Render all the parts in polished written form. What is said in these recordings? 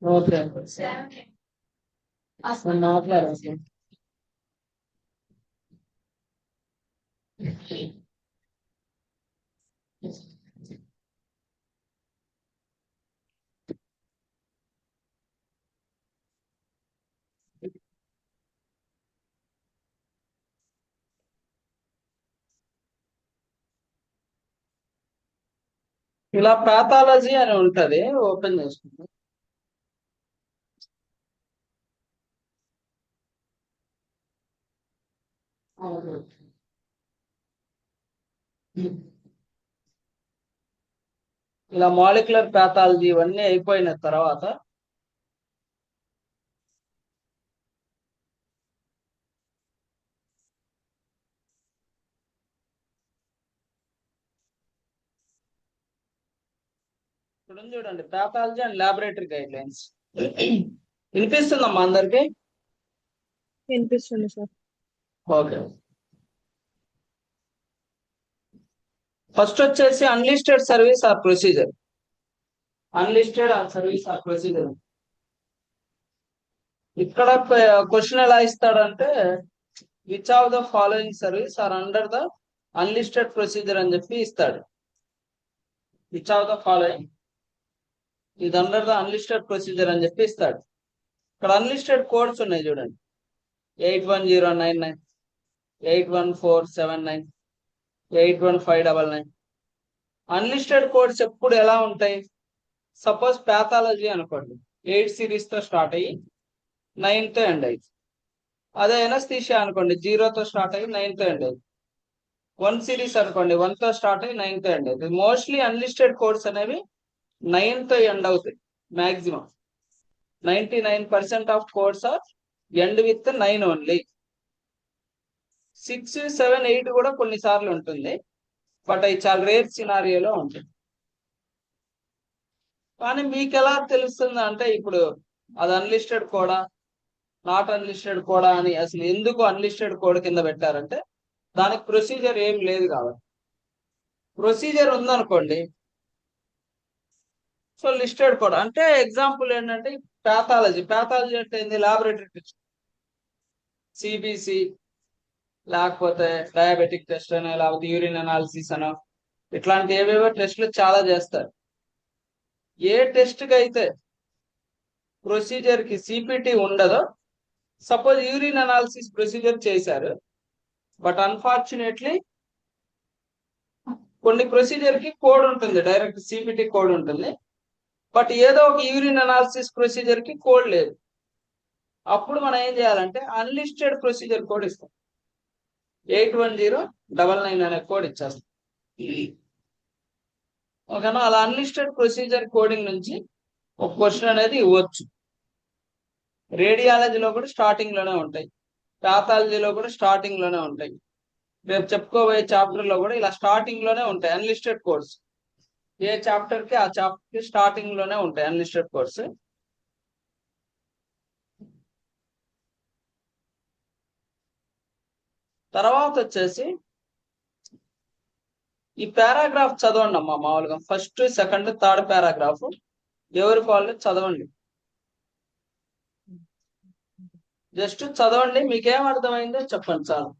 Okay అసలు మాట్లాడు అసలు ఇలా పాథాలజీ అని ఉంటది ఓపెన్ చేసుకుంటాం. ఇలా మాలిక్యులర్ పాథాలజీ ఇవన్నీ అయిపోయిన తర్వాత ఇప్పుడు చూడండి pathology and laboratory guidelines. వినిపిస్తుందమ్మా అందరికి? వినిపిస్తుంది సార్. ఓకే. ఫస్ట్ వచ్చేసి unlisted service or procedure. Unlisted or service or procedure. ఇక్కడ క్వశ్చన్ ఎలా ఇస్తాడంటే which of the following service are under the unlisted procedure అని చెప్పి ఇస్తాడు. విచ్ ఆఫ్ ద ఫాలోయింగ్ ఇది అండర్ ద అన్లిస్టెడ్ ప్రొసీజర్ అని చెప్పి ఇస్తాడు. ఇక్కడ అన్లిస్టెడ్ కోడ్స్ ఉన్నాయి చూడండి. 81099, 81479, 81599. అన్లిస్టెడ్ కోడ్స్ ఎప్పుడు ఎలా ఉంటాయి? సపోజ్ పాథాలజీ అనుకోండి, 8 సిరీస్ తో స్టార్ట్ అయ్యి 9 తో ఎండ్ అయ్యి. అదే ఎనస్థీషియా అనుకోండి, 0 తో స్టార్ట్ అయ్యి 9 తో ఎండ్ అయ్యి. 1 సిరీస్ అనుకోండి, 1 తో స్టార్ట్ అయ్యి 9 తో ఎండ్ అవుతుంది. మోస్ట్లీ అన్లిస్టెడ్ కోడ్స్ అనేవి 9 తో ఎండ్ అవుతాయి. Maximum 99% of codes are end with 9 only. 6, 7, 8 కూడా కొన్నిసార్లు ఉంటుంది, బట్ అవి చాలా రేర్ సినారియోలో ఉంటుంది. కానీ మీకు ఎలా తెలుస్తుంది అంటే ఇప్పుడు అది అన్లిస్టెడ్ కోడా నాట్ అన్లిస్టెడ్ కోడా అని అసలు ఎందుకు అన్లిస్టెడ్ కోడ్ కింద పెట్టారంటే దానికి ప్రొసీజర్ ఏం లేదు కాబట్టి. ప్రొసీజర్ ఉందనుకోండి, సో లిస్టెడ్ కోడ్ అంటే ఎగ్జాంపుల్ ఏంటంటే పాథాలజీ అంటే ఏంది? ల్యాబొరేటరీ టెస్ట్, సిబిసి లేకపోతే డయాబెటిక్ టెస్ట్ అని లేకపోతే యూరిన్ అనాలిసిస్ అనో ఇట్లాంటి ఏవేవో టెస్టులు చాలా చేస్తారు. ఏ టెస్ట్ కి అయితే ప్రొసీజర్ కి సిపిటి ఉండదో, సపోజ్ యూరిన్ అనాలిసిస్ ప్రొసీజర్ చేశారు, బట్ అన్ఫార్చునేట్లీ కొన్ని ప్రొసీజర్ కి కోడ్ ఉంటుంది, డైరెక్ట్ సిపిటి కోడ్ ఉంటుంది, బట్ ఏదో ఒక యూరిన్ అనాలిసిస్ ప్రొసీజర్ కి కోడ్ లేదు. అప్పుడు మనం ఏం చేయాలంటే అన్లిస్టెడ్ ప్రొసీజర్ కోడ్ ఇస్తాం. 81099 అనే కోడ్ ఇచ్చేస్తాం. ఓకేనా? అలా అన్లిస్టెడ్ ప్రొసీజర్ కోడింగ్ నుంచి ఒక క్వశ్చన్ అనేది ఇవ్వచ్చు. రేడియాలజీలో కూడా స్టార్టింగ్ లోనే ఉంటాయి, పాథాలజీలో కూడా స్టార్టింగ్ లోనే ఉంటాయి. రేపు చెప్పుకోబోయే చాప్టర్ లో కూడా ఇలా స్టార్టింగ్ లోనే ఉంటాయి అన్లిస్టెడ్ కోడ్స్. ఏ చాప్టర్ కి ఆ చాప్టర్ కి స్టార్టింగ్ లోనే ఉంటాయి అన్లిస్టెడ్ కోడ్స్. తర్వాత వచ్చేసి ఈ పారాగ్రాఫ్ చదవండి అమ్మా. మామూలుగా ఫస్ట్, సెకండ్, థర్డ్ పారాగ్రాఫ్ ఎవరికి వాళ్ళు చదవండి. జస్ట్ చదవండి, మీకేం అర్థమైందో చెప్పండి చాలు.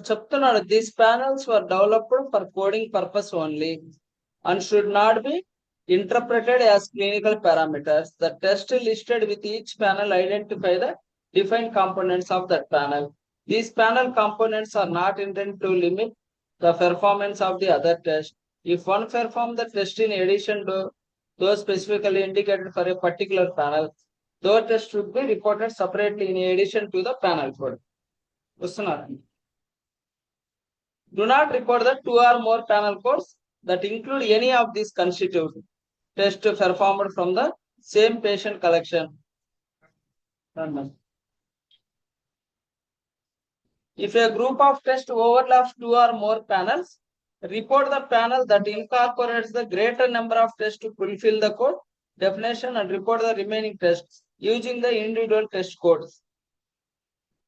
చెప్తున్నాడు, these panels were developed for coding purpose only and should not be interpreted as clinical parameters. The test listed with each panel identify the defined components of that panel. These panel components are not intended to limit the performance of the other test. If one performs the test in addition to those specifically indicated for a particular panel, those tests should be reported separately in addition to the panel code. Do not report the 2 or more panel codes that include any of these constitute tests performed from the same patient collection. If a group of tests overlaps 2 or more panels, report the panel that incorporates the greater number of tests to fulfill the code definition and report the remaining tests using the individual test codes.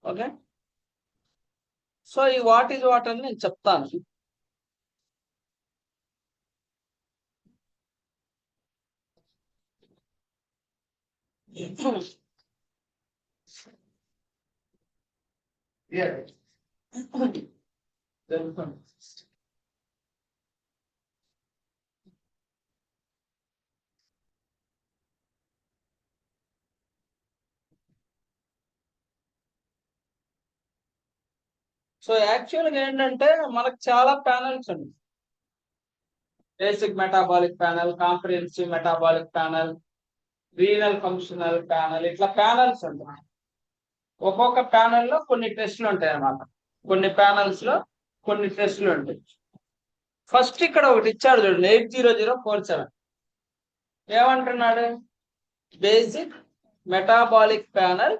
Okay. So, what is what అని నేను చెప్తాను. So యాక్చువల్గా ఏంటంటే మనకు చాలా panels ఉన్నాయి. Basic metabolic panel, comprehensive metabolic panel, renal functional panel, ఇట్లా panels ఉంటాయి. ఒక్కొక్క ప్యానెల్లో కొన్ని టెస్టులు ఉంటాయి అన్నమాట. కొన్ని ప్యానల్స్ లో కొన్ని టెస్టులు ఉంటాయి. ఫస్ట్ ఇక్కడ ఒకటి ఇచ్చాడు చూడండి, 80047 ఏమంటున్నాడు? Basic metabolic panel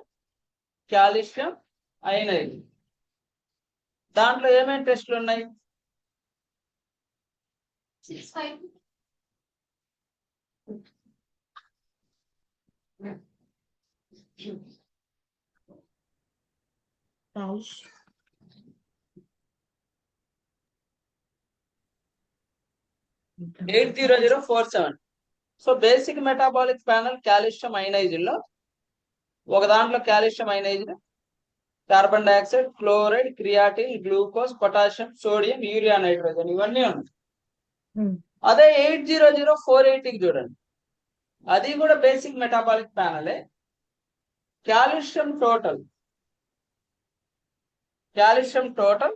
calcium ionised. దాంట్లో ఏమేమి టెస్టులు ఉన్నాయి? 6, 80047. So basic metabolic panel calcium ionised లో ఒక దాంట్లో calcium ionised, carbon dioxide, chloride, creatine, glucose, potassium, sodium, urea, nitrogen ఇవన్నీ ఉన్నాయి. అదే 80048 చూడండి, అది కూడా బేసిక్ మెటాబాలిక్ ప్యానలే. Calcium total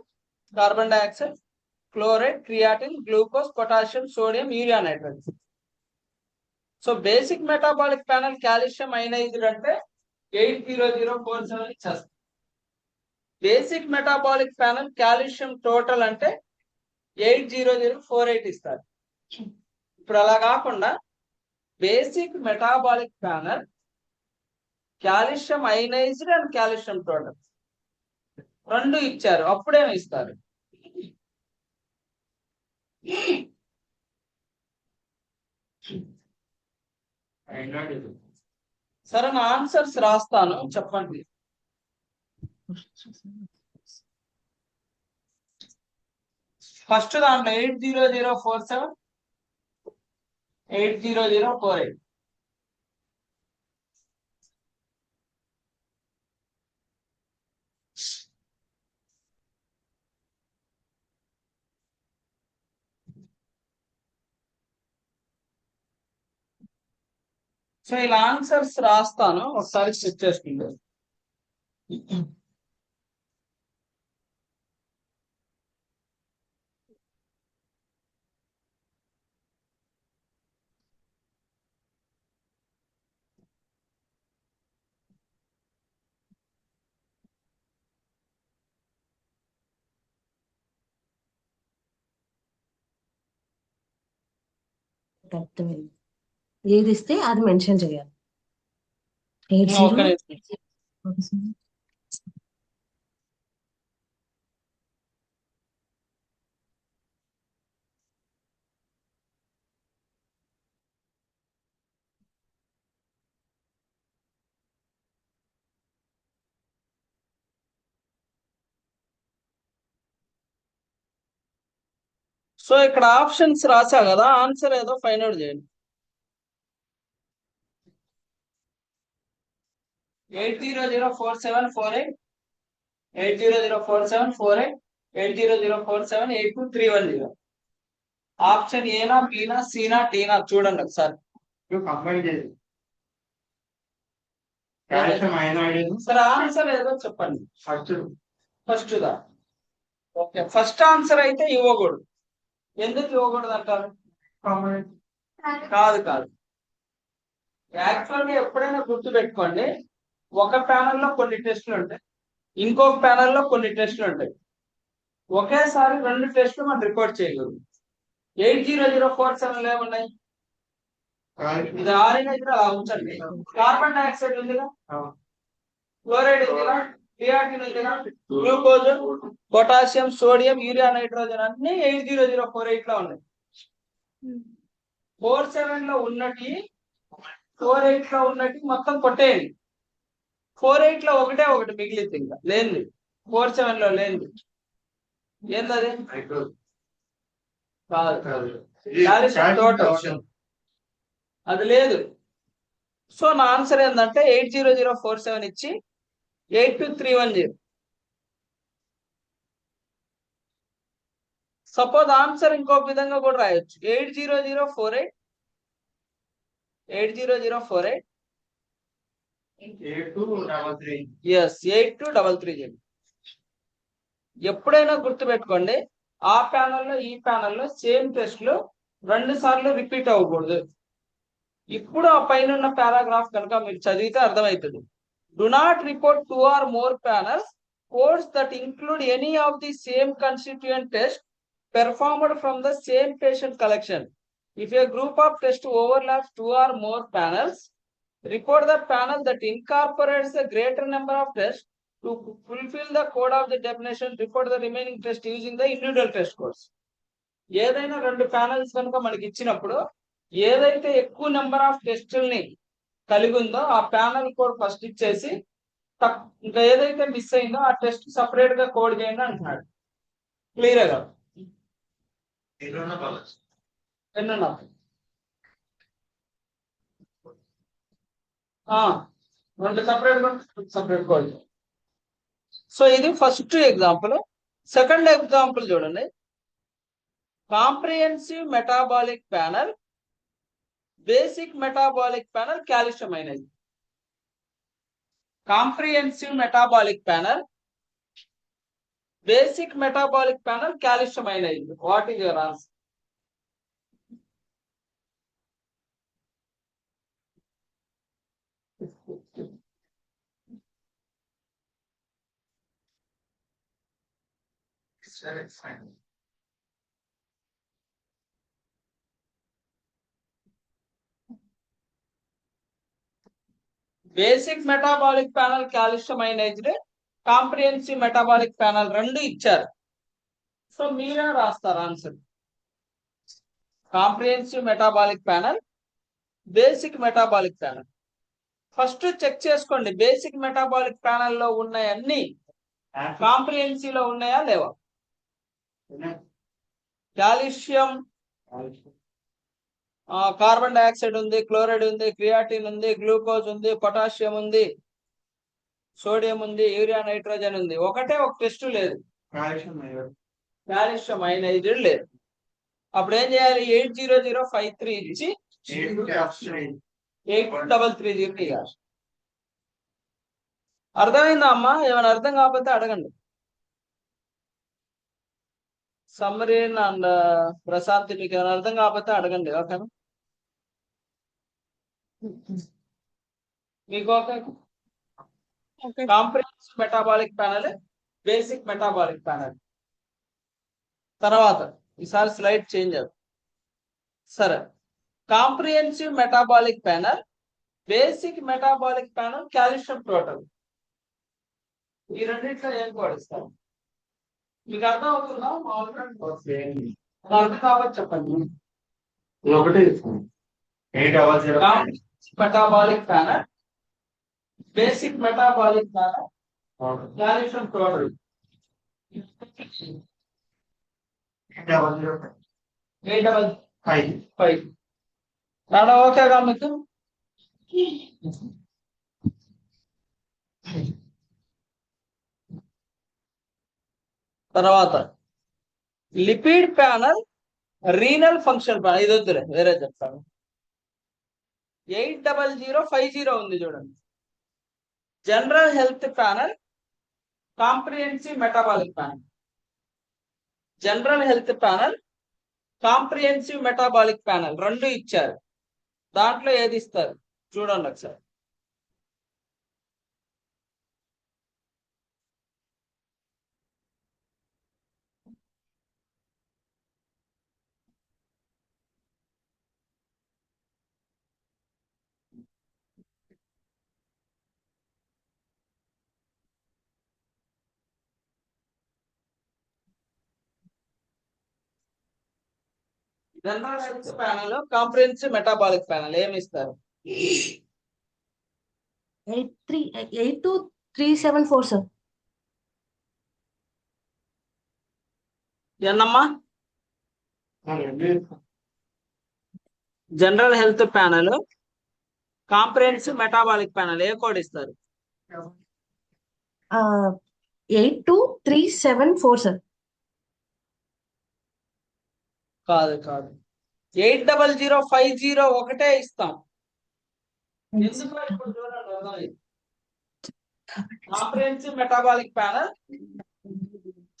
carbon dioxide, chloride, creatine, glucose, potassium, sodium, urea, nitrogen. So basic metabolic panel calcium ionised అంటే 80047 ఇచ్చేస్తాం. Basic metabolic panel calcium total అంటే 80048 ఇస్తారు. ఇప్పుడు అలా కాకుండా basic metabolic panel calcium ionised and calcium total రెండు ఇచ్చారు, అప్పుడేమి ఇస్తారు? సరే, నా ఆన్సర్స్ రాస్తాను, చెప్పండి. ఫస్ట్ దాంట్లో 80047, 80048. సో ఇలా ఆన్సర్స్ రాస్తాను, ఒకసారి చెక్ చేసుకుంటే. ఏది ఇస్తే అది మెన్షన్ చేయాలి. సో ఇక్కడ ఆప్షన్స్ రాసా కదా, ఆన్సర్ ఏదో ఫైండ్ అవుట్ చేయండి. 8004748, 8004748, 80047823110. ఆప్షన్ ఏనా, బీనా, సీనా, డీనా చూడండి ఒకసారి. సరే ఆన్సర్ ఏదో చెప్పండి. ఫస్ట్ దా. ఓకే, ఫస్ట్ ఆన్సర్ అయితే ఇవ్వకూడదు. ఎందుకు ఇవ్వకూడదు అంటారు? కాదు కాదు, యాక్చువల్గా ఎప్పుడైనా గుర్తు పెట్టుకోండి, ఒక ప్యానెల్లో కొన్ని టెస్టులు ఉంటాయి, ఇంకొక ప్యానెల్లో కొన్ని టెస్టులు ఉంటాయి. ఒకేసారి రెండు టెస్టులు మనం రికార్డ్ చేయగలం. 80047 ఏమున్నాయి? ఇది ఆరిన అలా ఉంచండి. కార్బన్ డైఆక్సైడ్ ఉందిగా, క్లోరైడ్ ఉందిగా, క్రియాటిన్ ఉందిగా, glucose, potassium, sodium, urea, nitrogen అన్ని 80048 లో ఉన్నాయి. 47 లో ఉన్నటి 48 లో ఉన్నటి మొత్తం కొట్టేయండి. 48 లో ఒకటి మిగిలింది, ఇంకా లేనిది 47 లో లేనిది ఏంటది? టోటల్ అది లేదు. సో నా ఆన్సర్ ఏంటంటే 80047 ఇచ్చి 82310. సపోజ్ ఆన్సర్ ఇంకొక విధంగా కూడా రాయొచ్చు. 80048 8233. ఎప్పుడైనా గుర్తు పెట్టుకోండి, ఆ ప్యానల్లో ఈ ప్యానల్లో సేమ్ టెస్ట్లు 2 సార్లు రిపీట్ అవ్వకూడదు. ఇప్పుడు ఆ పైన ఉన్న పారాగ్రాఫ్ కనుక మీరు చదివితే అర్థమవుతుంది. Do not report 2 or more panels codes that include any of the same constituent test performed from the same patient collection. If a group of tests overlaps 2 or more panels, report the panel that incorporates a greater number of tests to fulfill the code of the definition. Report the remaining test using the individual test codes. ఏదైనా రెండు panels కనుక మనకి ఇచ్చినప్పుడు ఏదైతే ఎక్కువ number of టెస్టుల్ని కలిగి ఉందో ఆ ప్యానల్ కోడ్ ఫస్ట్ ఇచ్చేసి ఇంకా ఏదైతే మిస్ అయిందో ఆ టెస్ట్ సపరేట్ గా కోడ్ చేయండి అంటున్నాడు. క్లియర్ గా ఎన్నున్నా రెండు సపరేట్ కోడ్. సో ఇది ఫస్ట్ ఎగ్జాంపుల్. సెకండ్ ఎగ్జాంపుల్ చూడండి. Comprehensive metabolic panel, basic metabolic panel, calcium ionize. Comprehensive metabolic panel, basic metabolic panel, calcium ionize. What is your answer? Basic metabolic panel, calcium ionized, comprehensive metabolic panel రెండు ఇచ్చారు. So మీరే రాస్తారు answer. Comprehensive metabolic panel, basic metabolic panel. First check చేసుకోండి, basic metabolic panel లో ఉన్నాయన్నీ comprehensive లో ఉన్నాయా లేవా? కాల్షియం, కార్బన్ డైఆక్సైడ్ ఉంది, క్లోరైడ్ ఉంది, క్రియాటిన్ ఉంది, గ్లూకోజ్ ఉంది, పొటాషియం ఉంది, సోడియం ఉంది, యూరియా, నైట్రోజన్ ఉంది. ఒకటే ఒక టెస్ట్ లేదు, కాల్షియం అయనైజ్డ్ లేదు. అప్పుడు ఏం చేయాలి? 80053 ఇచ్చి 8330. అర్థమైందా అమ్మా? ఏమైనా అర్థం కాకపోతే అడగండి. సమ్మరీన్ అండ్ ప్రశాంత్, మీకు ఏమైనా అర్థం కాకపోతే అడగండి. ఓకేనా? మీకు okay? Comprehensive metabolic panel, basic metabolic panel. తర్వాత ఈసారి స్లైడ్ చేంజ్ అవుతుంది. సరే, comprehensive metabolic panel, basic metabolic panel, calcium total. ఈ రెండింటిలో ఏం కోడిస్తాం? మీకు అర్థం అవుతుందా? అర్థం కావచ్చు చెప్పండి. Metabolic panel, basic metabolic panel, calcium total. 855. రాడా? ఓకేగా మీకు? తర్వాత lipid panel, renal function panel. ఇది వద్దులే, వేరే చెప్తాను. 80050 ఉంది చూడండి. General health panel, comprehensive metabolic panel. General health panel, comprehensive metabolic panel రెండు ఇచ్చారు. దాంట్లో ఏది ఇస్తారు చూడండి ఒకసారి. General health panel, comprehensive metabolic panel ఏమి ఇస్తారు? 82374 సార్. ఎన్నమ్మా? General health panel, comprehensive metabolic panel ఏ కోడ్ ఇస్తారు? 82374 సార్. కాదు కాదు, 80050 ఒకటే ఇస్తాం. ఎందుకు ఇప్పుడు చూడండి, comprehensive metabolic panel,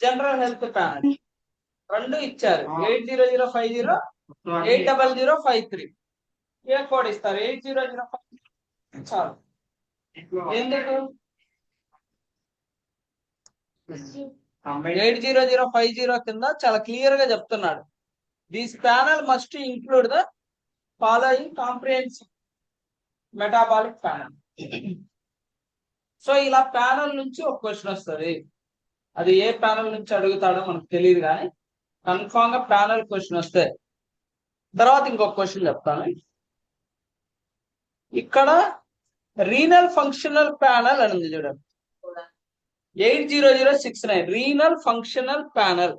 general health panel రెండు ఇచ్చారు. 80050, 80053 ఏ కోడ్ ఇస్తారు? 80053 చాలు. ఎందుకు 80050 కింద చాలా క్లియర్ గా చెప్తున్నాడు, this panel must include the following comprehensive metabolic panel. So ఇలా ప్యానల్ నుంచి ఒక క్వశ్చన్ వస్తుంది. అది ఏ ప్యానల్ నుంచి అడుగుతాడో మనకు తెలియదు, కానీ కన్ఫామ్ గా ప్యానల్ క్వశ్చన్ వస్తే తర్వాత ఇంకొక క్వశ్చన్ చెప్తాను. ఇక్కడ రీనల్ ఫంక్షనల్ ప్యానల్ అని ఉంది చూడండి, 80069 renal functional panel.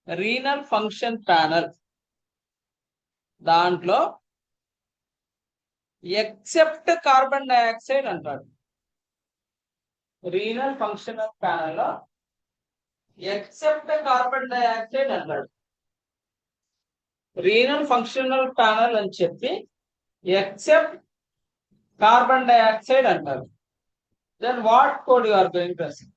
Renal function panel దాంట్లో ఎక్సెప్ట్ కార్బన్ డైఆక్సైడ్ అంటాడు. రీనల్ ఫంక్షనల్ ప్యానల్ లో ఎక్సెప్ట్ కార్బన్ డైఆక్సైడ్ అంటాడు. రీనల్ ఫంక్షనల్ ప్యానల్ అని చెప్పి ఎక్సెప్ట్ కార్బన్ డైఆక్సైడ్ అంటారు. Then what code you are going to assign?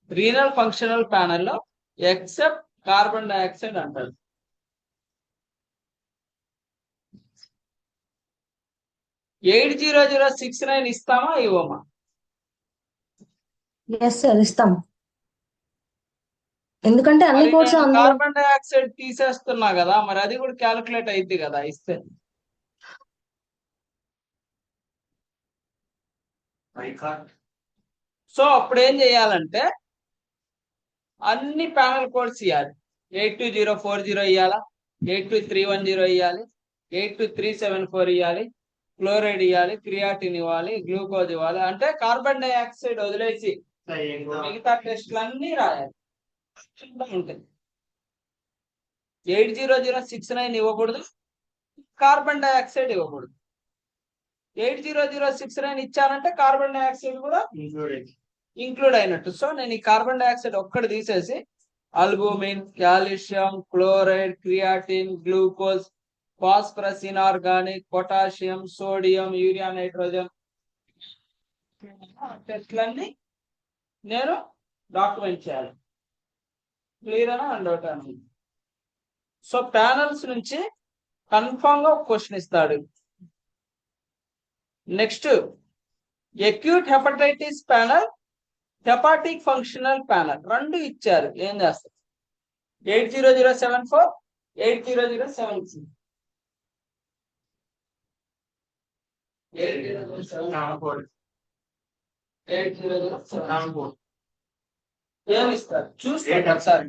Renal functional panel లో except carbon dioxide అంటారు. Eight 80069 ఇస్తామా ఇవ్వమా? ఎస్ సార్, ఇస్తాం. ఎందుకంటే అన్ని కోడ్స్ కార్బన్ డైఆక్సైడ్ తీసేస్తున్నా కదా, మరి అది కూడా క్యాలిక్యులేట్ అయింది కదా ఇస్తే. సో అప్పుడు ఏం చేయాలంటే అన్ని ప్యానల్ కోడ్స్ ఇవ్వాలి. 82040 ఇవ్వాలా, 82310 ఇవ్వాలి, 82374 ఇవ్వాలి, క్లోరైడ్ ఇవ్వాలి, క్రియాటిన్ ఇవ్వాలి, గ్లూకోజ్ ఇవ్వాలి. అంటే కార్బన్ డైఆక్సైడ్ వదిలేసి మిగతా టెస్ట్లన్నీ రాయాలి. ఉంటుంది. 80069 ఇవ్వకూడదు, కార్బన్ డైఆక్సైడ్ ఇవ్వకూడదు. 80069 ఇచ్చానంటే కార్బన్ డైఆక్సైడ్ కూడా ఇంక్లూడ్ అయినట్టు. సో నేను ఈ కార్బన్ డైఆక్సైడ్ ఒక్కటి తీసేసి albumin, calcium, chloride, creatine, glucose, phosphorus, inorganic, potassium, sodium, urea, nitrogen టెస్ట్లన్నీ నేను డాక్యుమెంట్ చేయాలి. క్లియర్ అనా అండ్ అవుట్ అని? సో ప్యానల్స్ నుంచి కన్ఫామ్ గా ఒక క్వశ్చన్ ఇస్తాడు. Next acute hepatitis panel, hepatic functional panel రెండు ఇచ్చారు. ఏం చేస్తారు? 80074, 80076. 80074 ఏమి ఇస్తారు చూసుకోండి ఒకసారి.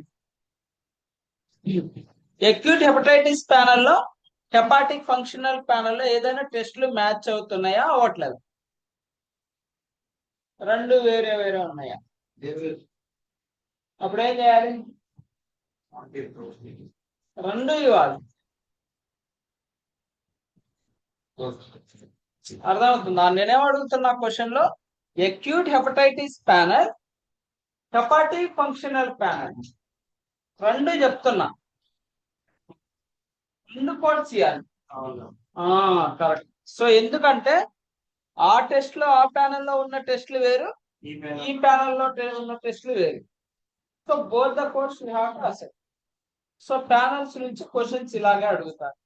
అక్యూట్ హెపటైటిస్ ప్యానల్ లో, హెపాటిక్ ఫంక్షనల్ ప్యానల్ లో ఏదైనా టెస్టులు మ్యాచ్ అవుతున్నాయా, అవ్వట్లేదు? రెండు వేరే వేరే ఉన్నాయా? అప్పుడు ఏం చేయాలి? రెండు ఇవ్వాలి. అర్థమవుతుందా? నేనేం అడుగుతున్నా క్వశ్చన్ లో, acute hepatitis panel, hepatic functional panel రెండు చెప్తున్నా, రెండు కోడ్స్ ఇవ్వాలి. కరెక్ట్. సో ఎందుకంటే ఆ టెస్ట్ లో ఆ ప్యానెల్ లో ఉన్న టెస్ట్లు వేరు, ఈ ప్యానెల్ లో ఉన్న టెస్ట్లు వేరు. So both the course you have to accept. So panels నుంచి క్వశ్చన్స్ ఇలాగే అడుగుతారు.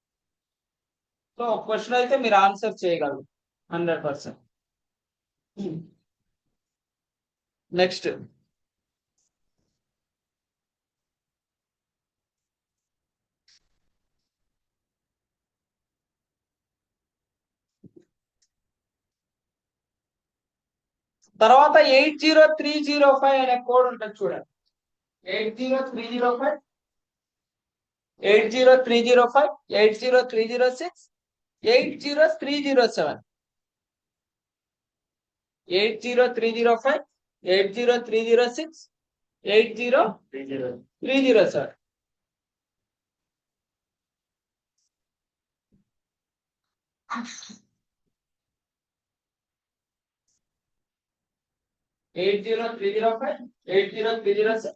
సో ఒక క్వశ్చన్ అయితే మీరు ఆన్సర్ చేయగలరు 100%. నెక్స్ట్ తర్వాత 80305 అనే కోడ్ ఉంటుంది చూడండి. 80305, 80305, 80306, 80307, 80305, 80306, 80307. 80305, 80306,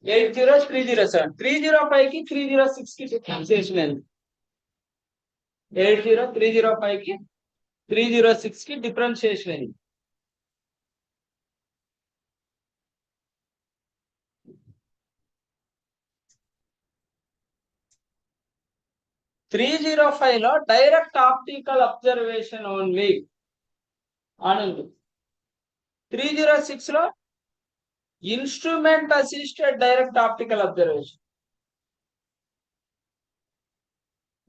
80307. 305 కి 306 కి డిఫరెన్సియేషన్ ఏంది? 80305 కి 306 కి డిఫరెన్షియేషన్ ఏంది? 305 లో డైరెక్ట్ ఆప్టికల్ అబ్జర్వేషన్ ఓన్లీ అని ఉంది. 306 లో instrument assisted direct optical observation.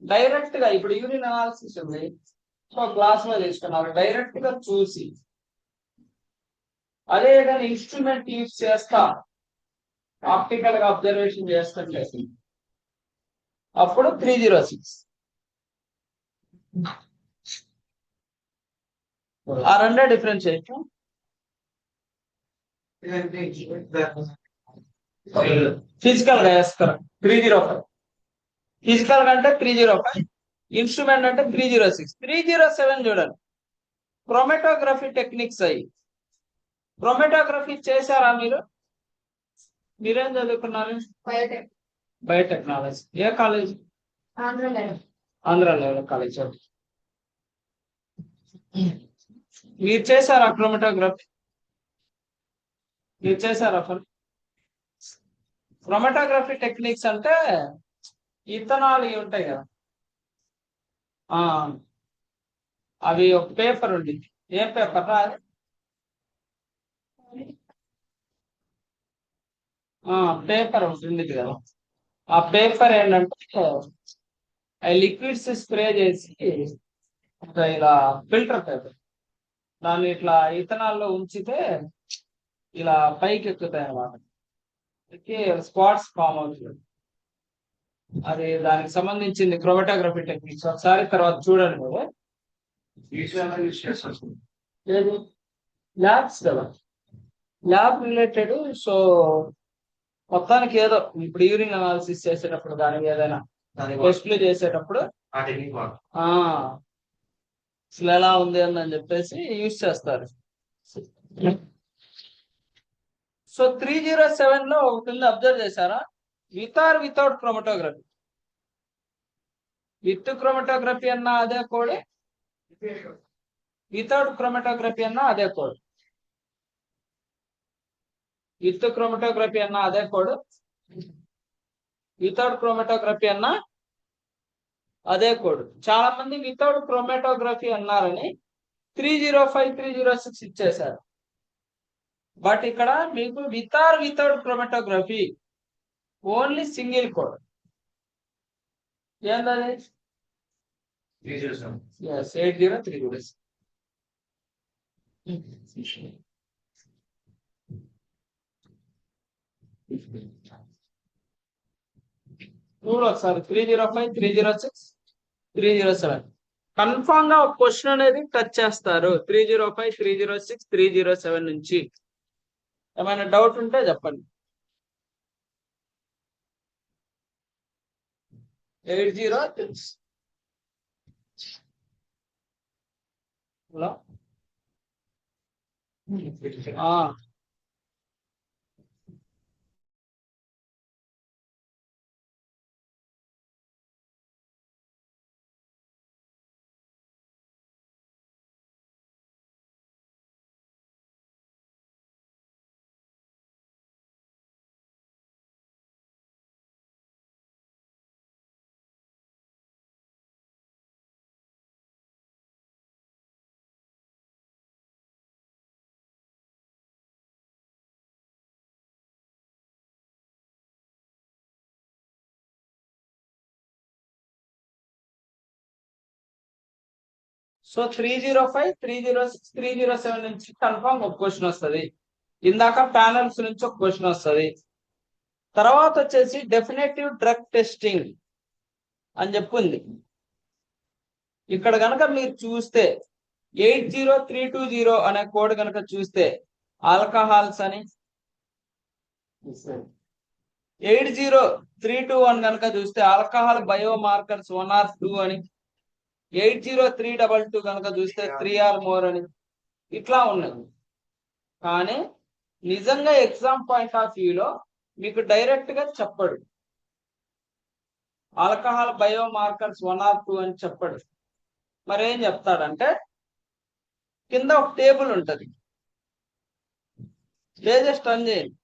Direct గా ఇప్పుడు యూరిన్ అనాలిసిస్ ఉంది, సో క్లాస్ లో తీసుకున్నారు, డైరెక్ట్ గా చూసి అదే కానీ ఇన్స్ట్రుమెంట్ యూజ్ చేస్తా ఆప్టికల్ గా అబ్జర్వేషన్ చేస్తుంటే అప్పుడు 306. ఆ రెండే డిఫరెన్షియేషన్. ఫిజికల్ గా వేస్తారు 305, ఫిజికల్ గా అంటే 305, ఇన్స్ట్రుమెంట్ అంటే 306. 307 చూడండి, క్రోమాటోగ్రఫీ టెక్నిక్స్ అయ్యి. క్రోమాటోగ్రఫీ చేశారా మీరు? మీరేం చదువుకున్నారు? బయోటెక్నాలజీ. ఏ కాలేజ్? Andhra level college. మీరు చేశారా క్రోమాటోగ్రఫీ? మీరు చేశారా? క్రోమాటోగ్రఫీ టెక్నిక్స్ అంటే ఇథనాల్ ఇవి ఉంటాయి కదా, అవి ఒక పేపర్ ఉండింది. ఏం పేపర్ రా అది? పేపర్ ఉంటుంది కదా, ఆ పేపర్ ఏంటంటే లిక్విడ్స్ స్ప్రే చేసి ఇలా ఫిల్టర్ పేపర్, దాన్ని ఇట్లా ఇథనాల్లో ఉంచితే ఇలా పైకి ఎక్కుతాయి అన్నమాట, స్పాట్స్ ఫామ్ అవుతుంది. అది దానికి సంబంధించింది క్రోమాటోగ్రఫీ టెక్నిక్స్. ఒకసారి తర్వాత చూడండి మీరు. లేదు, ల్యాబ్స్ కదా, ల్యాబ్ రిలేటెడ్. సో మొత్తానికి ఏదో ఇప్పుడు యూరిన్ అనాలిసిస్ చేసేటప్పుడు కానీ ఏదైనా టెస్ట్లు చేసేటప్పుడు అసలు ఎలా ఉంది అని చెప్పేసి యూజ్ చేస్తారు. సో 307 లో ఒకటి అబ్జర్వ్ చేశారా? With or without chromatography. With chromatography అన్నా అదే కోడ్, వితౌట్ క్రోమాటోగ్రఫీ అన్నా అదే కోడ్. విత్ క్రోమాటోగ్రఫీ అన్నా అదే కోడ్, వితౌట్ క్రోమాటోగ్రఫీ అన్నా అదే కోడ్. చాలా మంది వితౌట్ క్రోమాటోగ్రఫీ అన్నారని 305, 306 ఇచ్చేశారు. బట్ ఇక్కడ మీకు with or without chromatography only single code. ఏంటది? 80306. చూడు ఒకసారి 305, 306, 307. కన్ఫామ్ గా ఒక క్వశ్చన్ అనేది టచ్ చేస్తారు 305, 306, 307 నుంచి. ఏమైనా డౌట్ ఉంటే చెప్పండి. 806. హలో. సో 305, 306, 307 నుంచి కన్ఫర్మ్ ఒక క్వశ్చన్ వస్తుంది. ఇందాక ప్యానల్స్ నుంచి ఒక క్వశ్చన్ వస్తుంది. తర్వాత వచ్చేసి డెఫినేటివ్ డ్రగ్ టెస్టింగ్ అని చెప్పింది. ఇక్కడ కనుక మీరు చూస్తే 80320 అనే కోడ్ కనుక చూస్తే ఆల్కహాల్స్ అని, 80321 కనుక చూస్తే ఆల్కహాల్ బయోమార్కర్స్ 1 or 2 అని, 80322 కనుక చూస్తే 3 or more అని ఇట్లా ఉన్నది. కానీ నిజంగా ఎగ్జామ్ పాయింట్ ఆఫ్ వ్యూలో మీకు డైరెక్ట్ గా చెప్పడు. ఆల్కహాల్ బయోమార్కర్స్ 1 or 2 అని చెప్పడు. మరి ఏం చెప్తాడంటే కింద ఒక టేబుల్ ఉంటది, పేజెస్ టర్న్ చేయండి.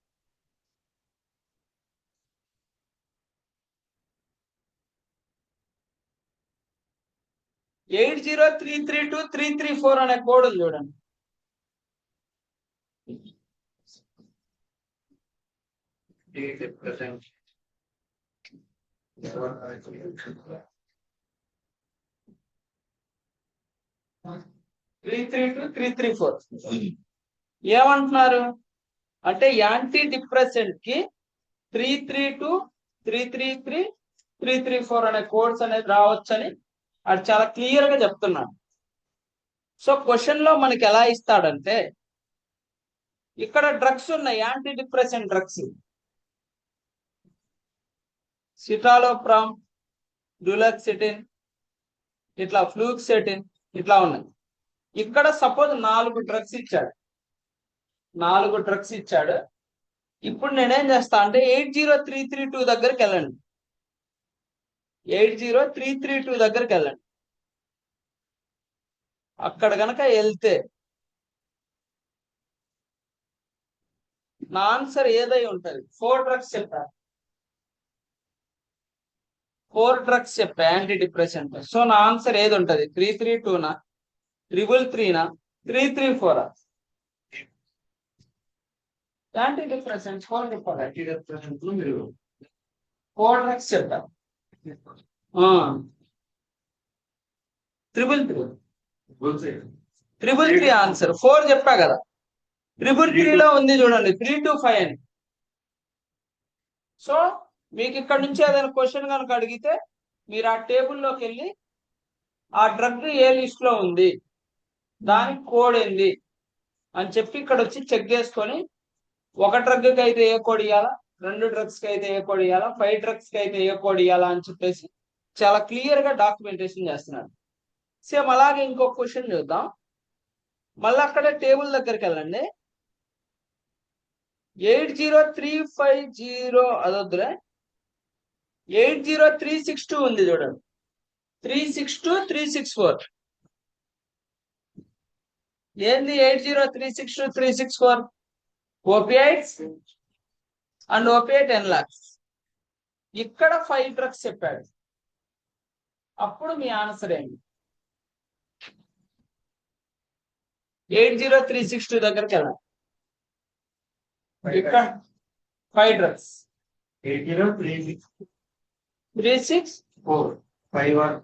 ఎయిట్ 80332 అనే కోడ్ చూడండి. ఏమంటున్నారు అంటే యాంటీ డిప్రెసెంట్ కి 332, 333, 334 అనే కోడ్స్ అనేది రావచ్చని అది చాలా క్లియర్ గా చెప్తున్నాడు. సో క్వశ్చన్ లో మనకి ఎలా ఇస్తాడంటే ఇక్కడ డ్రగ్స్ ఉన్నాయి, యాంటీ డిప్రెసెంట్ డ్రగ్స్, సిటాలోప్రామ్, డులక్సిటిన్, ఇట్లా ఫ్లూక్సెటిన్ ఇట్లా ఉన్నాయి. ఇక్కడ సపోజ్ 4 డ్రగ్స్ ఇచ్చాడు. ఇప్పుడు నేనేం చేస్తా అంటే 80332 దగ్గరికి వెళ్ళండి. 80332 దగ్గరికి వెళ్ళండి. అక్కడ గనక వెళ్తే నా ఆన్సర్ ఏదై ఉంటది? 4 డ్రగ్స్ చెప్పా, 4 డ్రగ్స్ చెప్పా యాంటీ డిప్రెసెంట్. సో నా ఆన్సర్ ఏది ఉంటది? 332నా, 333నా, 334ఆ? యాంటీ డిప్రెసెంట్ 4 చెప్పాలి. యాంటీ డిప్రెసెంట్ మీరు 4 డ్రగ్స్ చెప్పా. 333 ఆన్సర్. 4 చెప్పా కదా, 333లో ఉంది చూడండి 325 అని. సో మీకు ఇక్కడ నుంచి ఏదైనా క్వశ్చన్ కనుక అడిగితే మీరు ఆ టేబుల్లోకి వెళ్ళి ఆ డ్రగ్ ఏ లిస్ట్ లో ఉంది, దానికి కోడ్ ఏంది అని చెప్పి ఇక్కడ వచ్చి చెక్ చేసుకొని ఒక డ్రగ్ కి అయితే ఏ కోడ్ ఇవ్వాలా, 2 డ్రగ్స్ కి అయితే ఏ కోడ్ ఇవ్వాలా, 5 డ్రగ్స్ కి అయితే ఏ కోడ్ ఇవ్వాలా అని చెప్పేసి చాలా క్లియర్ గా డాక్యుమెంటేషన్ చేస్తున్నాడు. సేమ్ అలాగే ఇంకొక క్వశ్చన్ చూద్దాం. మళ్ళీ అక్కడే టేబుల్ దగ్గరికి వెళ్ళండి. 80350 అదొద్దులే, 80362 ఉంది చూడండి. 362, 364 ఏంది? 80362, 364 ఓపియాయిడ్స్ అండ్ ఓపియాయిడ్ ఎన్లాక్స్. ఇక్కడ 5 డ్రగ్స్ చెప్పాడు. అప్పుడు మీ ఆన్సర్ ఏంటి? 80362 దగ్గరికి వెళ్ళండి. ఇక్కడ 5 డ్రగ్స్ 80364 51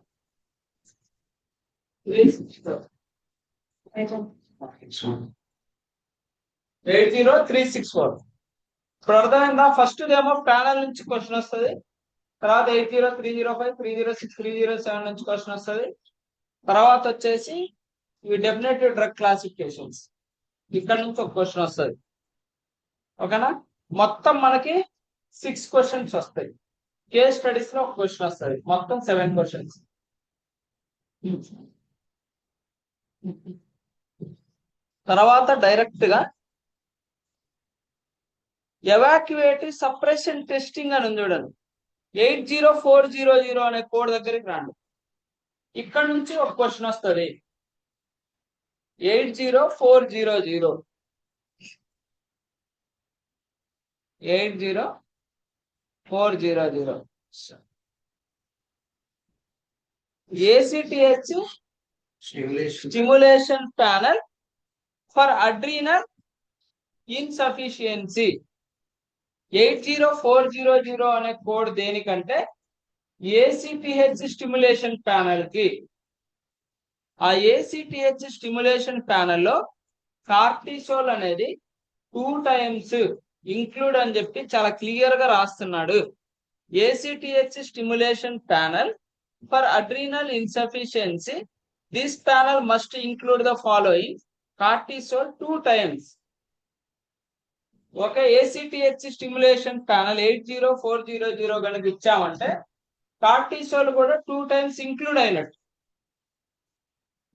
80364. ఇప్పుడు అర్థమైందా? ఫస్ట్ ఏమో ప్యానల్ నుంచి క్వశ్చన్ వస్తుంది, తర్వాత 80305, 306, 307 నుంచి క్వశ్చన్ వస్తుంది, తర్వాత వచ్చేసి ఇవి డెఫినేటివ్ డ్రగ్ క్లాసిఫికేషన్స్, ఇక్కడ నుంచి ఒక క్వశ్చన్ వస్తుంది. ఓకేనా? మొత్తం మనకి 6 క్వశ్చన్స్ వస్తాయి. కేస్ స్టడీస్ లో ఒక క్వశ్చన్ వస్తుంది. మొత్తం 7 క్వశ్చన్స్. తర్వాత డైరెక్ట్ గా ఎవాక్యుయేటివ్ సప్రెషన్ టెస్టింగ్ అని చూడండి. 80400 అనే కోడ్ దగ్గరికి రండి. ఇక్కడ నుంచి ఒక క్వశ్చన్ వస్తుంది. 80400 80400 ACTH stimulation panel for అడ్రీనల్ insufficiency. 80400 అనే కోడ్ దేనికంటే ACTH స్టిమ్యులేషన్ ప్యానల్ కి. ఆ ఏసిటిహెచ్ స్టిమ్యులేషన్ ప్యానెల్లో కార్టిసోల్ అనేది 2 times ఇంక్లూడ్ అని చెప్పి చాలా క్లియర్ గా రాస్తున్నాడు. ACTH stimulation panel for adrenal insufficiency this panel must include the following cortisol 2 times. ఒక ఏసిటిహెచ్ స్టిమ్యులేషన్ ప్యానెల్ 80400 కనుక ఇచ్చామంటే కార్టిసోల్ కూడా 2 times ఇంక్లూడ్ అయినట్టు.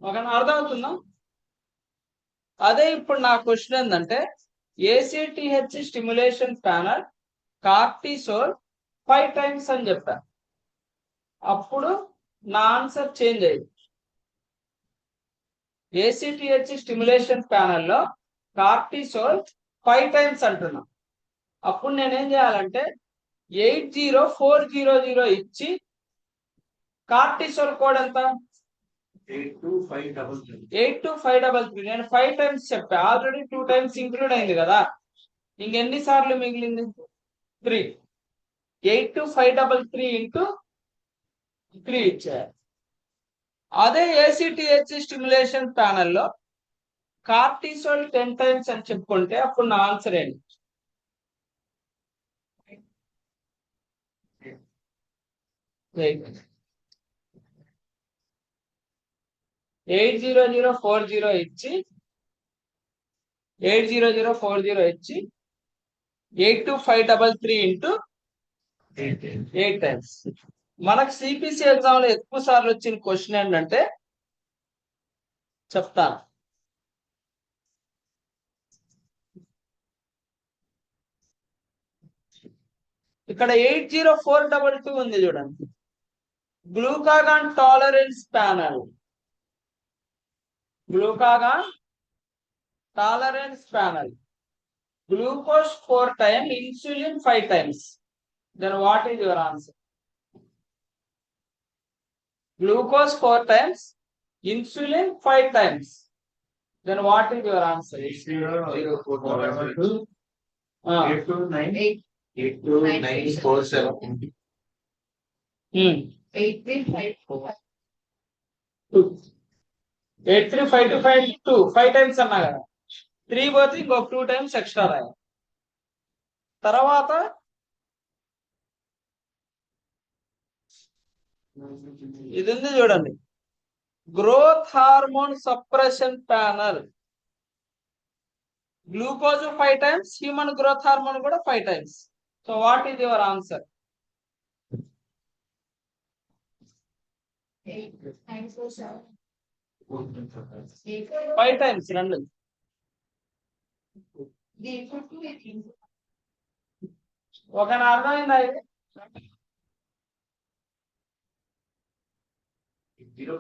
ఒక అర్థమవుతుందా? అదే ఇప్పుడు నా క్వశ్చన్ ఏంటంటే ఏసిటిహెచ్ స్టిమ్యులేషన్ ప్యానెల్ కార్టిసోల్ 5 times అని చెప్పా, అప్పుడు నా ఆన్సర్ చేంజ్ అయ్యింది. ఏసిటిహెచ్ స్టిమ్యులేషన్ ప్యానెల్లో కార్టిసోల్ 5 times అంటున్నా, అప్పుడు నేనేం చేయాలంటే 80400 ఇచ్చి కార్టిసోల్ కోడ్ ఎంత 82533. నేను 5 times చెప్పా, ఆల్రెడీ 2 times ఇంక్లూడ్ అయింది కదా, ఇంకెన్ని సార్లు మిగిలింది 3. 82533 ఇంటూ 3 ఇచ్చారు. అదే ఏసిటిహెచ్ స్టిమ్యులేషన్ ప్యానెల్లో కార్టిసోల్ 10 times అని చెప్పుకుంటే అప్పుడు నా ఆన్సర్ ఏంటి? Eight zero zero four zero ఇచ్చి 82533 ఇంటూ 8 times. మనకు సిపిసి ఎగ్జామ్ లో ఎక్కువ సార్లు వచ్చిన క్వశ్చన్ ఏంటంటే చెప్తాను. ఇక్కడ 80422 ఉంది చూడండి, glucagon tolerance panel. Glucagon tolerance panel, glucose 4 times, insulin 5 times. Then what is your answer? Glucose 4 times, insulin 5 times. Then what is your answer? 82947. 83525 5 times అన్నా కదా, 3 పోతే ఇంకొక 2 times ఎక్స్ట్రా రాయాలి. తర్వాత ఇది ఉంది చూడండి, growth hormone suppression panel. Glucose 5 times, human growth hormone కూడా 5 times. So what is your answer? 5 times రెండు. ఒక అర్థమైందా ఇది? 3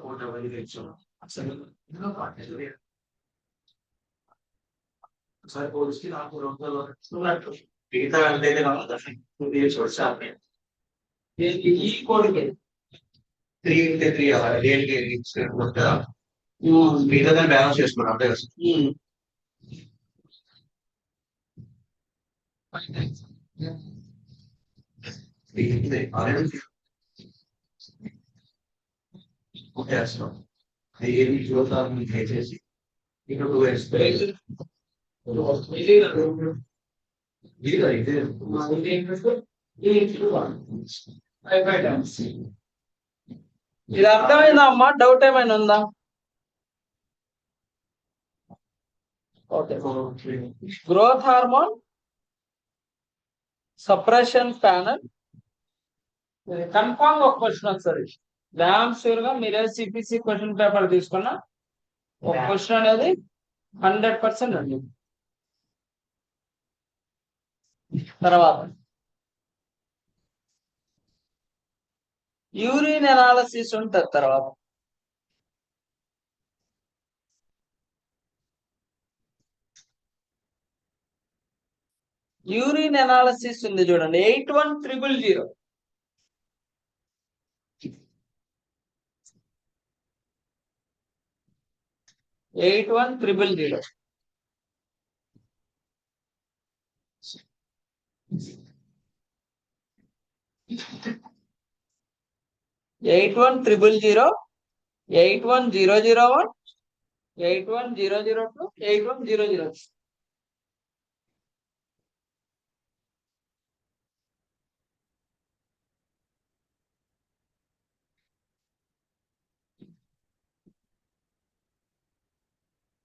మిగతా బ్యాలెన్స్ చేసుకున్నాం అంతే కదా. ఏమి చూద్దాం చేసి ఇక్కడ 2 వేస్తే ఇది అర్థమైందా అమ్మా? డౌట్ ఏమైనా ఉందా? Okay, growth hormone suppression panel. Confirm ఒక క్వశ్చన్ వస్తుంది, డామ్ షూర్ గా మీరే సిపిసి క్వశ్చన్ పేపర్ తీసుకున్నా ఒక క్వశ్చన్ అనేది 100% ఉంది. తర్వాత యూరిన్ ఎనాలిసిస్ ఉంటుంది. తర్వాత యూరిన్ ఎనాలిసిస్ ఉంది చూడండి, 81000. Eight 81000 81,001, 81,002, 81,003.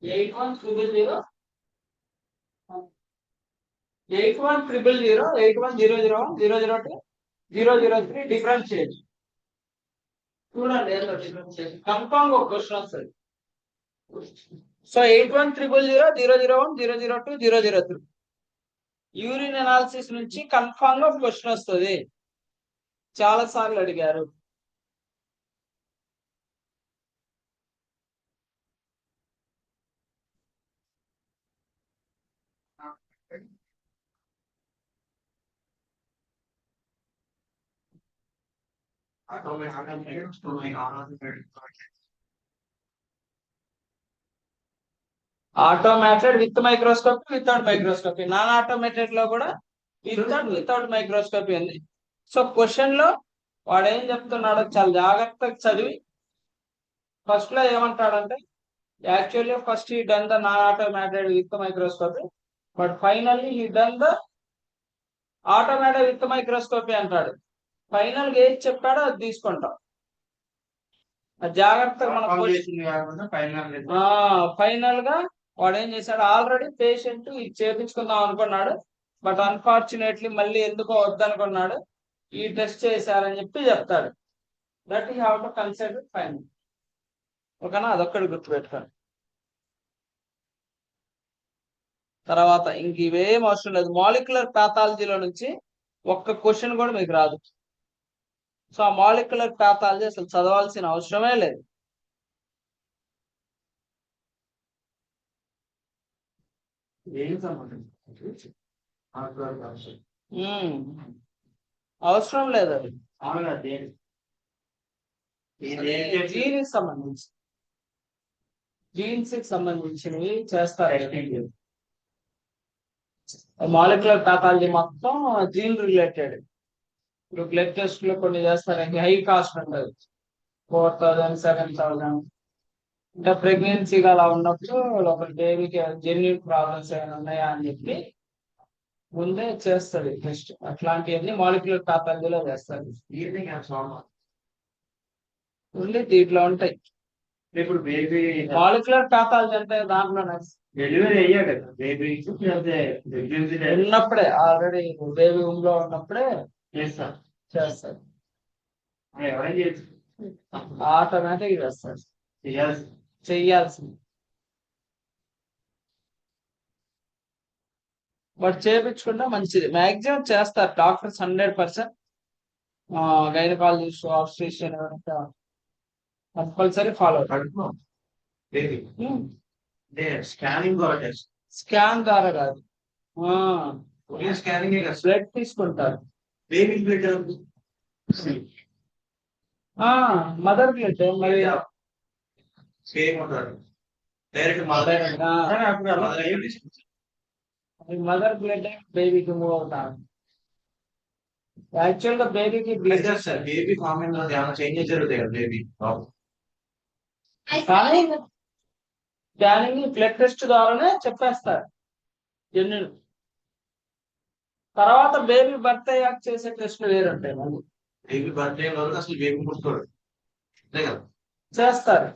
Eight one triple zero, 81,000, 81,001, 002, 003 differentiate. చూడండి ఏదో differentiate. కన్ఫర్మ్ ఒక క్వశ్చన్ వస్తుంది. సో 81,000, 001, 002, 003 యూరిన్ అనాలిసిస్ నుంచి కన్ఫర్మ్ గా క్వశ్చన్ వస్తుంది. చాలా సార్లు అడిగారు. Automated with microscopy, without microscopy. Non automated లో కూడా వితౌట్ మైక్రోస్కోపీ ఉంది. సో క్వశ్చన్ లో వాడు ఏం చెప్తున్నాడో చాలా జాగ్రత్తగా చదివి ఫస్ట్ లో ఏమంటాడంటే actually first he done the non automated with microscopy, but finally he done the automated with microscopy అంటాడు. ఫైనల్ గా ఏది చెప్పాడో అది తీసుకుంటాం. జాగ్రత్తగా మన ఫైనల్ గా వాడు ఏం చేశాడు, ఆల్రెడీ పేషెంట్ ఇది చేపించుకుందాం అనుకున్నాడు, బట్ అన్ఫార్చునేట్లీ మళ్ళీ ఎందుకో వద్దనుకున్నాడు, ఈ టెస్ట్ చేశారని చెప్పి చెప్తాడు. That you have to consider final. ఓకేనా, అదొక్కడి గుర్తుపెట్టుకోండి. తర్వాత ఇంక ఇవేం అవసరం లేదు. మాలిక్యులర్ పాథాలజీలో నుంచి ఒక్క క్వశ్చన్ కూడా మీకు రాదు. సో ఆ మాలిక్యులర్ పాథాలజీ అసలు చదవాల్సిన అవసరమే లేదు. అవసరం లేదు అది. జీన్స్ సంబంధించి జీన్స్ కి సంబంధించినవి చేస్తారు. మాలిక్యులర్ పాథాలజీ మొత్తం జీన్ రిలేటెడ్. ఇప్పుడు బ్లడ్ టెస్ట్ లో కొన్ని చేస్తారు, హై కాస్ట్ ఉంటుంది, 4,000, 7,000. అంటే ప్రెగ్నెన్సీగా అలా ఉన్నప్పుడు ఒక బేబీకి జెన్యున్ ప్రాబ్లమ్స్ ఏమైనా ఉన్నాయా అని చెప్పి ముందే చేస్తుంది టెస్ట్. అట్లాంటివన్నీ మాలిక్యులర్ పాథాలజీలో చేస్తారు. ఓన్లీ దీంట్లో ఉంటాయి. ఇప్పుడు బేబీ మాలిక్యులర్ పాథాలజీ అంటే దాంట్లో డెలివరీ అయ్యాక బేబీ ఉన్నప్పుడే, ఆల్రెడీ బేబీ రూమ్ లో ఉన్నప్పుడే చేస్తారు. ఎవరైనా చేయొచ్చు, ఆటోమేటిక్ చేస్తారు. చెయ్యాల్సింది. బట్ చేయించుకుంటే మంచిది. మాక్సిమం చేస్తారు డాక్టర్స్ 100%. గైనకాలజిస్ట్, ఆబ్స్ట్రిషియన్ కంపల్సరీ ఫాలో అవుతారు. స్కానింగ్ స్కాన్ ద్వారా కాదు, స్కానింగ్ బ్లడ్ తీసుకుంటారు. బేబీ బ్లడ్ మదర్ బ్లడ్ మరి సేమ్ ఉంటారు. డైరెక్ట్ మదర్ బ్లడ్ బేబీకి మూవ్ అవుతారు. యాక్చువల్ గా బేబీకి బ్లడ్ సార్ బేబీ ఫార్మింగ్ లో ఏమైనా చేంజెస్ జరుగుతాయి కదా బేబీ. కానీ స్కానింగ్ బ్లడ్ టెస్ట్ ద్వారానే చెప్పేస్తారు జెన్యున్. తర్వాత బేబీ బర్త్ అయ్యాక చేసే టెస్ట్ వేరుంటాయి. మళ్ళీ బేబీ బర్త్డే వరకు అసలు బేబీ పుట్టుకోడు, అంతే కదా చేస్తారు.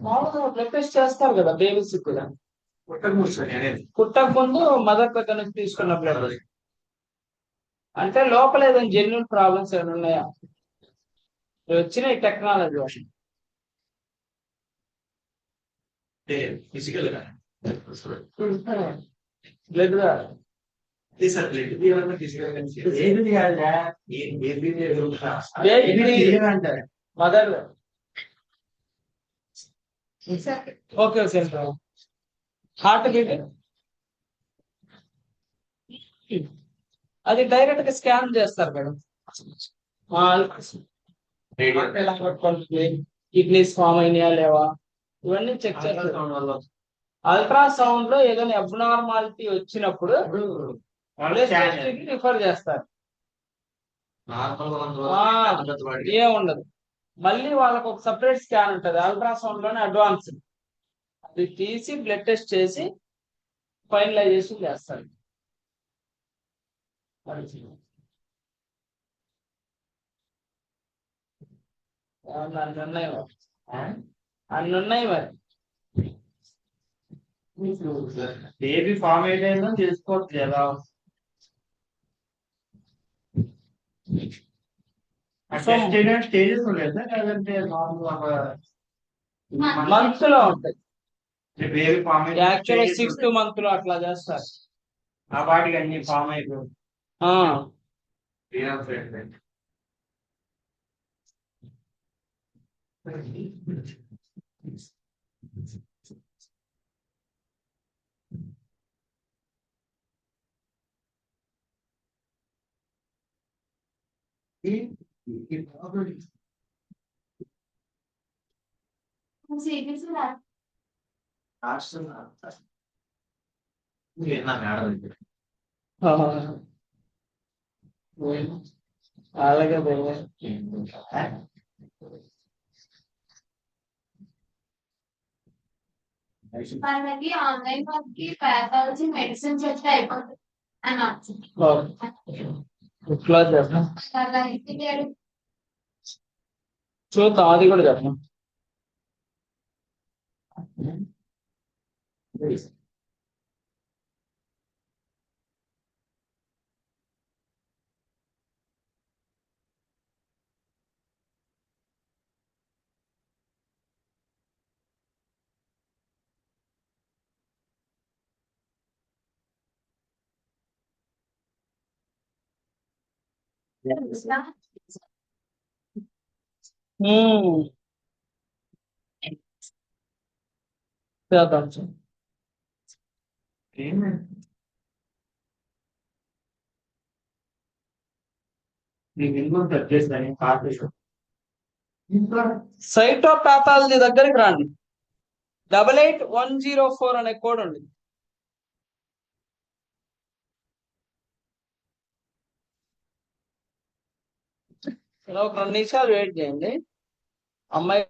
మామూలుగా బ్లడ్ టెస్ట్ చేస్తారు కదా బేబీస్ కూడా. పుట్టక ముందు మదర్ దగ్గర నుంచి తీసుకున్న బ్లడ్ అంటే లోపల ఏదైనా జెన్యున్ ప్రాబ్లమ్స్ ఏమైనా ఉన్నాయా వచ్చిన టెక్నాలజీ వాటి physical blood mother. Okay sir. Heart beat అది డైరెక్ట్ గా స్కాన్ చేస్తారు మేడం. కిడ్నీస్ ఫామ్ అయినాయా లేవా ఇవన్నీ చెక్ చేస్తారు. అల్ట్రాసౌండ్ లో ఏదైనా అబ్నార్మాలిటీ వచ్చినప్పుడు రిఫర్ చేస్తారు. ఏముండదు. మళ్ళీ వాళ్ళకి ఒక సపరేట్ స్కాన్ ఉంటుంది, అల్ట్రాసౌండ్ లోనే అడ్వాన్స్. అది తీసి బ్లడ్ టెస్ట్ చేసి ఫైనలైజేషన్ చేస్తారు. అన్ని ఉన్నాయి మరి, అన్ని ఉన్నాయి మరి. బేబీ ఫామ్ ఏదైనా చేసుకోవచ్చు ఎలా స్టేజెస్ ఉండేది లేదంటే మంత్ లో ఉంటాయి. Baby form actual 6th month లో అట్లా చేస్తారు. ఆ వాటికి అన్ని ఫామ్ అయిపోయింది. ఆ అలాగే మనకి ఆన్లైన్ వర్క్ ప్యాథాలజీ మెడిసిన్ చెప్తే అయిపోతుంది అని వచ్చింది. ఇట్లా చేద్దాం, అలా అయితే చూద్దాం అది కూడా చేద్దాం. చేద్దాం సార్. సైటోపాథాలజీ దగ్గరికి రండి. 88104 అనే కోడ్ ఉంది. ఒక 2 నిమిషాలు వెయిట్ చేయండి. అమ్మాయి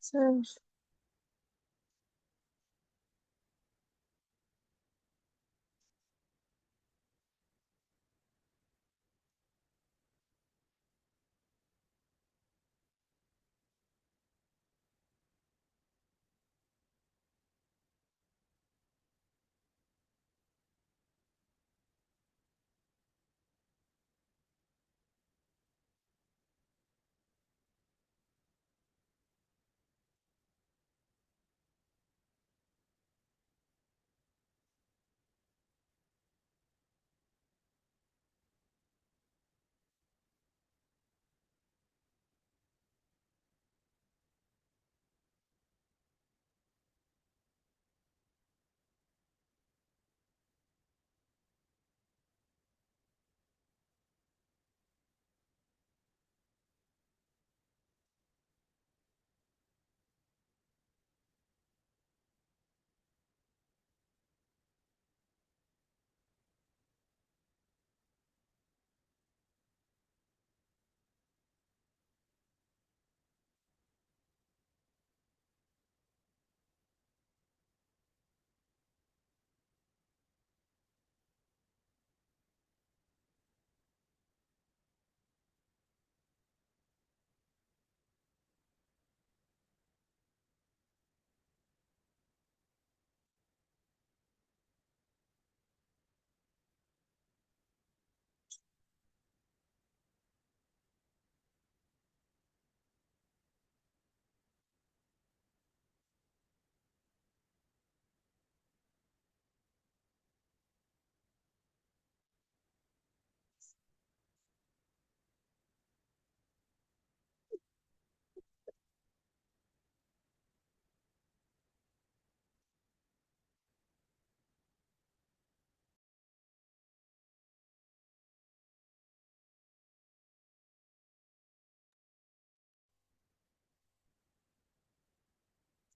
సార్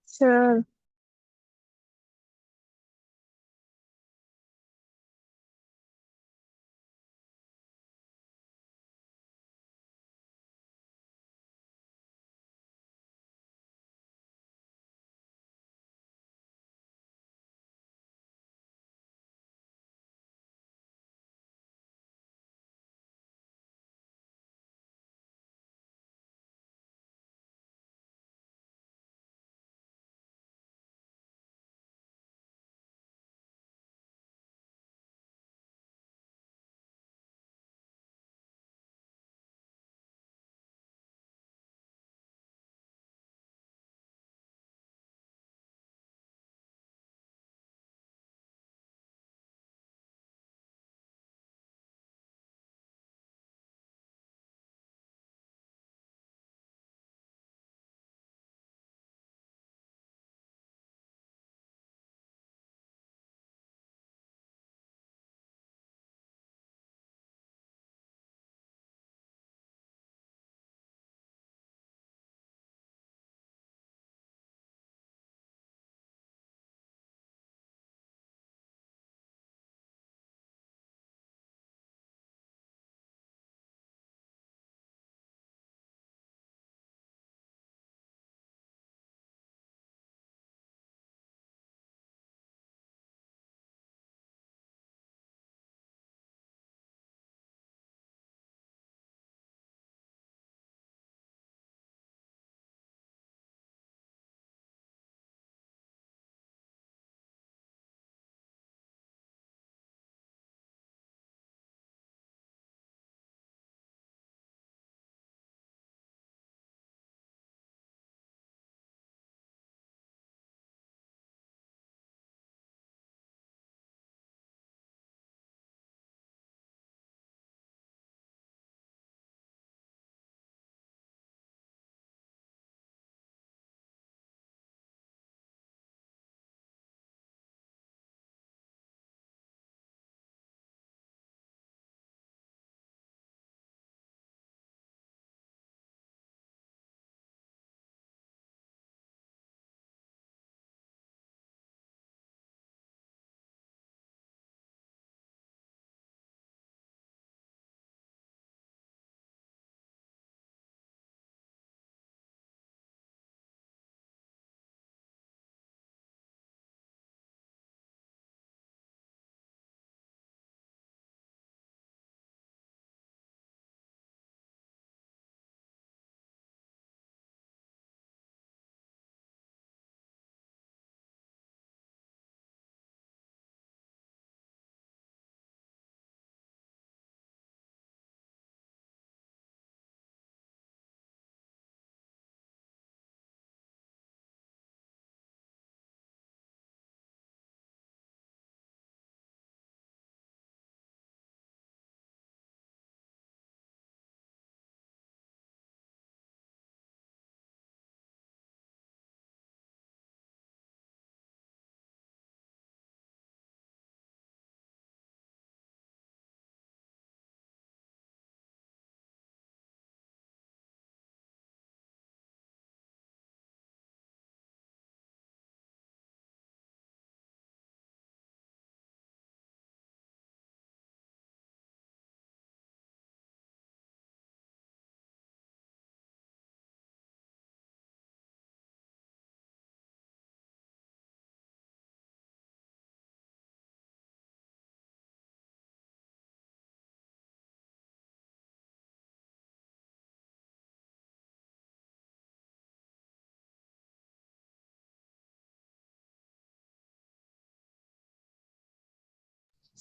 సార్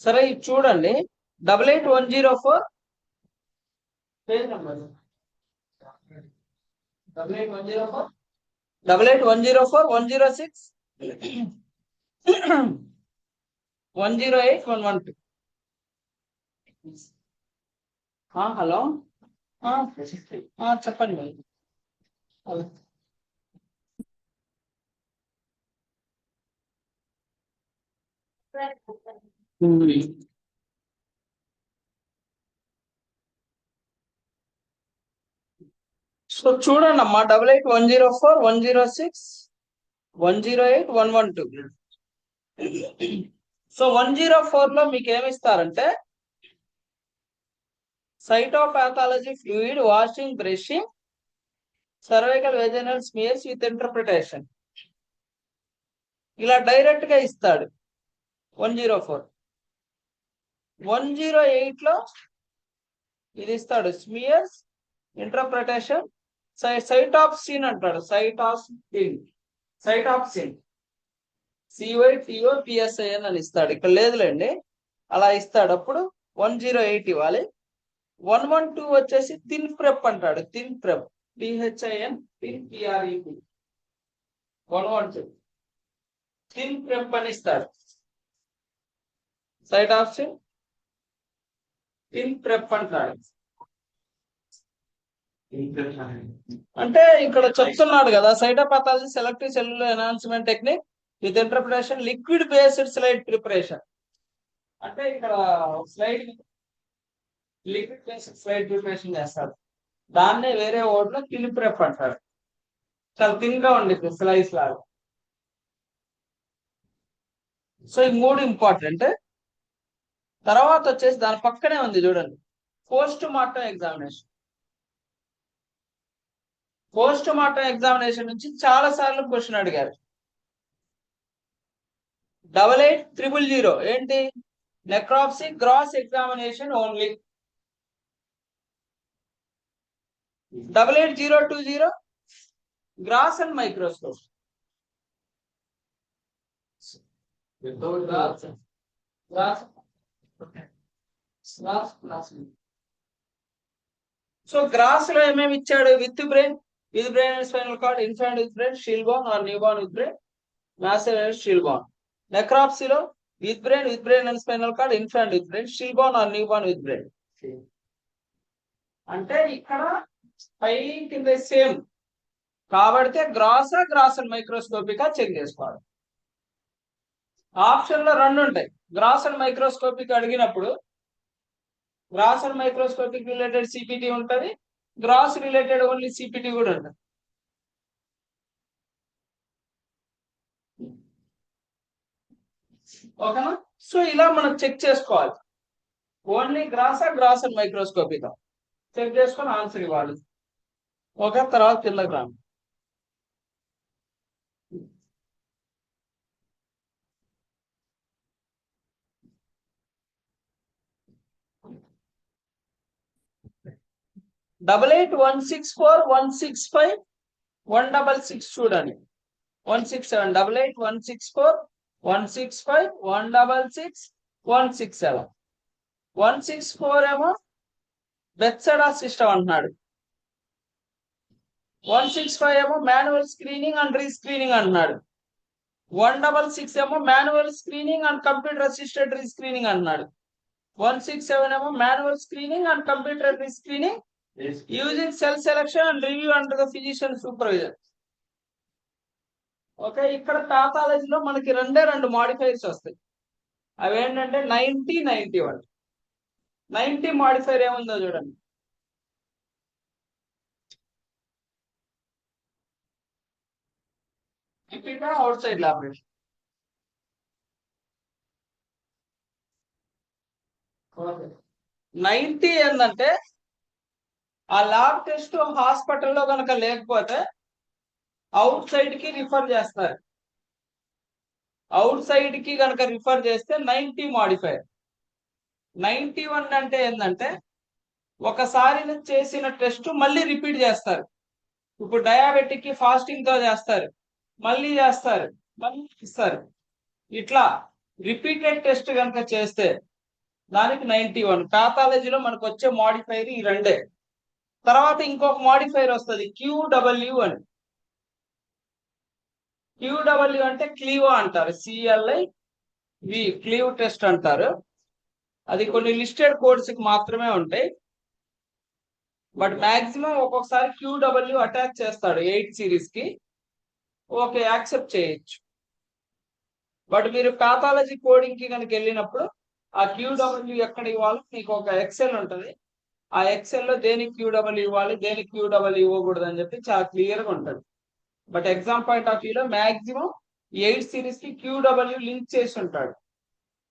సరే ఇది చూడండి 88104 పేజ్ నెంబర్ 88104 88104 106 108 112. హలో చెప్పండి మరి. సో చూడండి అమ్మా 88104 106 108 112. సో 104 లో మీకు ఏమిస్తారంటే cytopathology fluid washing brushing cervical vaginal smears with interpretation ఇలా డైరెక్ట్ గా ఇస్తాడు 104. 108 లో ఇది ఇస్తాడు smears interpretation site of scene అంటాడు. సైట్ ఆఫ్ సీన్ CYTOPSIN అని ఇస్తాడు. ఇక్కడ లేదులేండి, అలా ఇస్తాడు. అప్పుడు 108 ఇవ్వాలి. 112 వచ్చేసి థిన్ ప్రెప్ అంటాడు. Thin prep THIN thin PREP 112 thin prep అని ఇస్తాడు. Site of scene thin prep అంటాడు. అంటే ఇక్కడ చెప్తున్నాడు కదా cytopathology selective cellular enhancement technique with interpretation liquid based slide preparation. అంటే ఇక్కడ slide liquid based slide preparation చేస్తారు. దాన్నే వేరే వర్డ్ లో థిన్ ప్రెప్ అంటారు. చాలా థిన్ గా ఉండిద్ది స్లైస్ లాగా. సో ఈ 3 ఇంపార్టెంట్. తర్వాత వచ్చేసి దాని పక్కనే ఉంది చూడండి post mortem examination. Post mortem examination నుంచి చాలా సార్లు క్వశ్చన్ అడిగారు. 88000 ఏంటి? Necropsy gross examination only. 88020 gross and microscope. So gross లో ఏమేమి ఇచ్చాడు? With brain and spinal cord, infant with brain, stillborn or newborn with brain, massive stillborn. నెక్రాప్సీలో with brain and spinal cord, infant with brain, stillborn or newborn with brain. అంటే ఇక్కడ పై కింద same కాబట్టి gross and microscopic check చేసుకోవాలి. Option లో 2 ఉంటాయి. Gross and microscopic అడిగినప్పుడు gross and microscopic related CPT ఉంటది, గ్రాస్ రిలేటెడ్ ఓన్లీ సిపిటి కూడా ఉంటుంది. ఓకేనా? సో ఇలా మనం చెక్ చేసుకోవాలి. Only gross and microscopic check చేసుకొని ఆన్సర్ ఇవ్వాలి. ఓకే, తర్వాత కిందకి రాము. డబల్ 88164165166 చూడండి. 167 88164165166 164 ఏమో బెత్సెడా సిస్టమ్ అంటున్నాడు. 165 ఏమో మాన్యువల్ స్క్రీనింగ్ అండ్ రీస్క్రీనింగ్ అంటున్నాడు. 166 ఏమో manual screening and computer assisted rescreening అంటున్నాడు. 167 ఏమో manual screening and computer rescreening using cell selection and review under the physician supervision. Okay, ఇక్కడ పాథాలజీలో మనకి 2 మాడిఫైర్స్ వస్తాయి. అవి ఏంటంటే 90, 91. 90 మాడిఫైర్ ఏముందో చూడండి. Out side laboratory. 90 ఏంటంటే ఆ ల్యాబ్ టెస్ట్ హాస్పిటల్లో కనుక లేకపోతే అవుట్ సైడ్ కి రిఫర్ చేస్తారు. అవుట్ సైడ్ కి కనుక రిఫర్ చేస్తే 90 మాడిఫైర్. 91 అంటే ఏంటంటే ఒకసారి చేసిన టెస్ట్ మళ్ళీ రిపీట్ చేస్తారు. ఇప్పుడు డయాబెటిక్ కి ఫాస్టింగ్ తో చేస్తారు, మళ్ళీ చేస్తారు, మళ్ళీ ఇస్తారు. ఇట్లా రిపీటెడ్ టెస్ట్ కనుక చేస్తే దానికి 91. పాథాలజీలో మనకు వచ్చే మాడిఫైర్ ఈ రెండే. తర్వాత ఇంకొక మాడిఫైర్ వస్తుంది క్యూడబ్ల్యూ అని. క్యూడబ్ల్యూ అంటే క్లీవో అంటారు, సిఎల్ఐ వి, క్లీవ్ టెస్ట్ అంటారు. అది కొన్ని లిస్టెడ్ కోడ్స్ కి మాత్రమే ఉంటాయి. బట్ మాక్సిమం ఒక్కొక్కసారి క్యూడబ్ల్యూ అటాచ్ చేస్తాడు 8 సిరీస్ కి, ఓకే యాక్సెప్ట్ చేయొచ్చు. బట్ మీరు పాథాలజీ కోడింగ్ కి కనుక వెళ్ళినప్పుడు ఆ క్యూడబ్ల్యూ ఎక్కడ ఇవ్వాలో మీకు ఒక ఎక్సెల్ ఉంటుంది. ఆ ఎక్సెల్ లో దేనికి క్యూడబ్ల్యూ ఇవ్వాలి, దేనికి క్యూడబ్ల్యూ ఇవ్వకూడదు అని చెప్పి చాలా క్లియర్ గా ఉంటుంది. బట్ ఎగ్జామ్ పాయింట్ ఆఫ్ వ్యూలో మాక్సిమం 8 సిరీస్ కి క్యూడబ్ల్యూ లింక్ చేసి ఉంటాడు.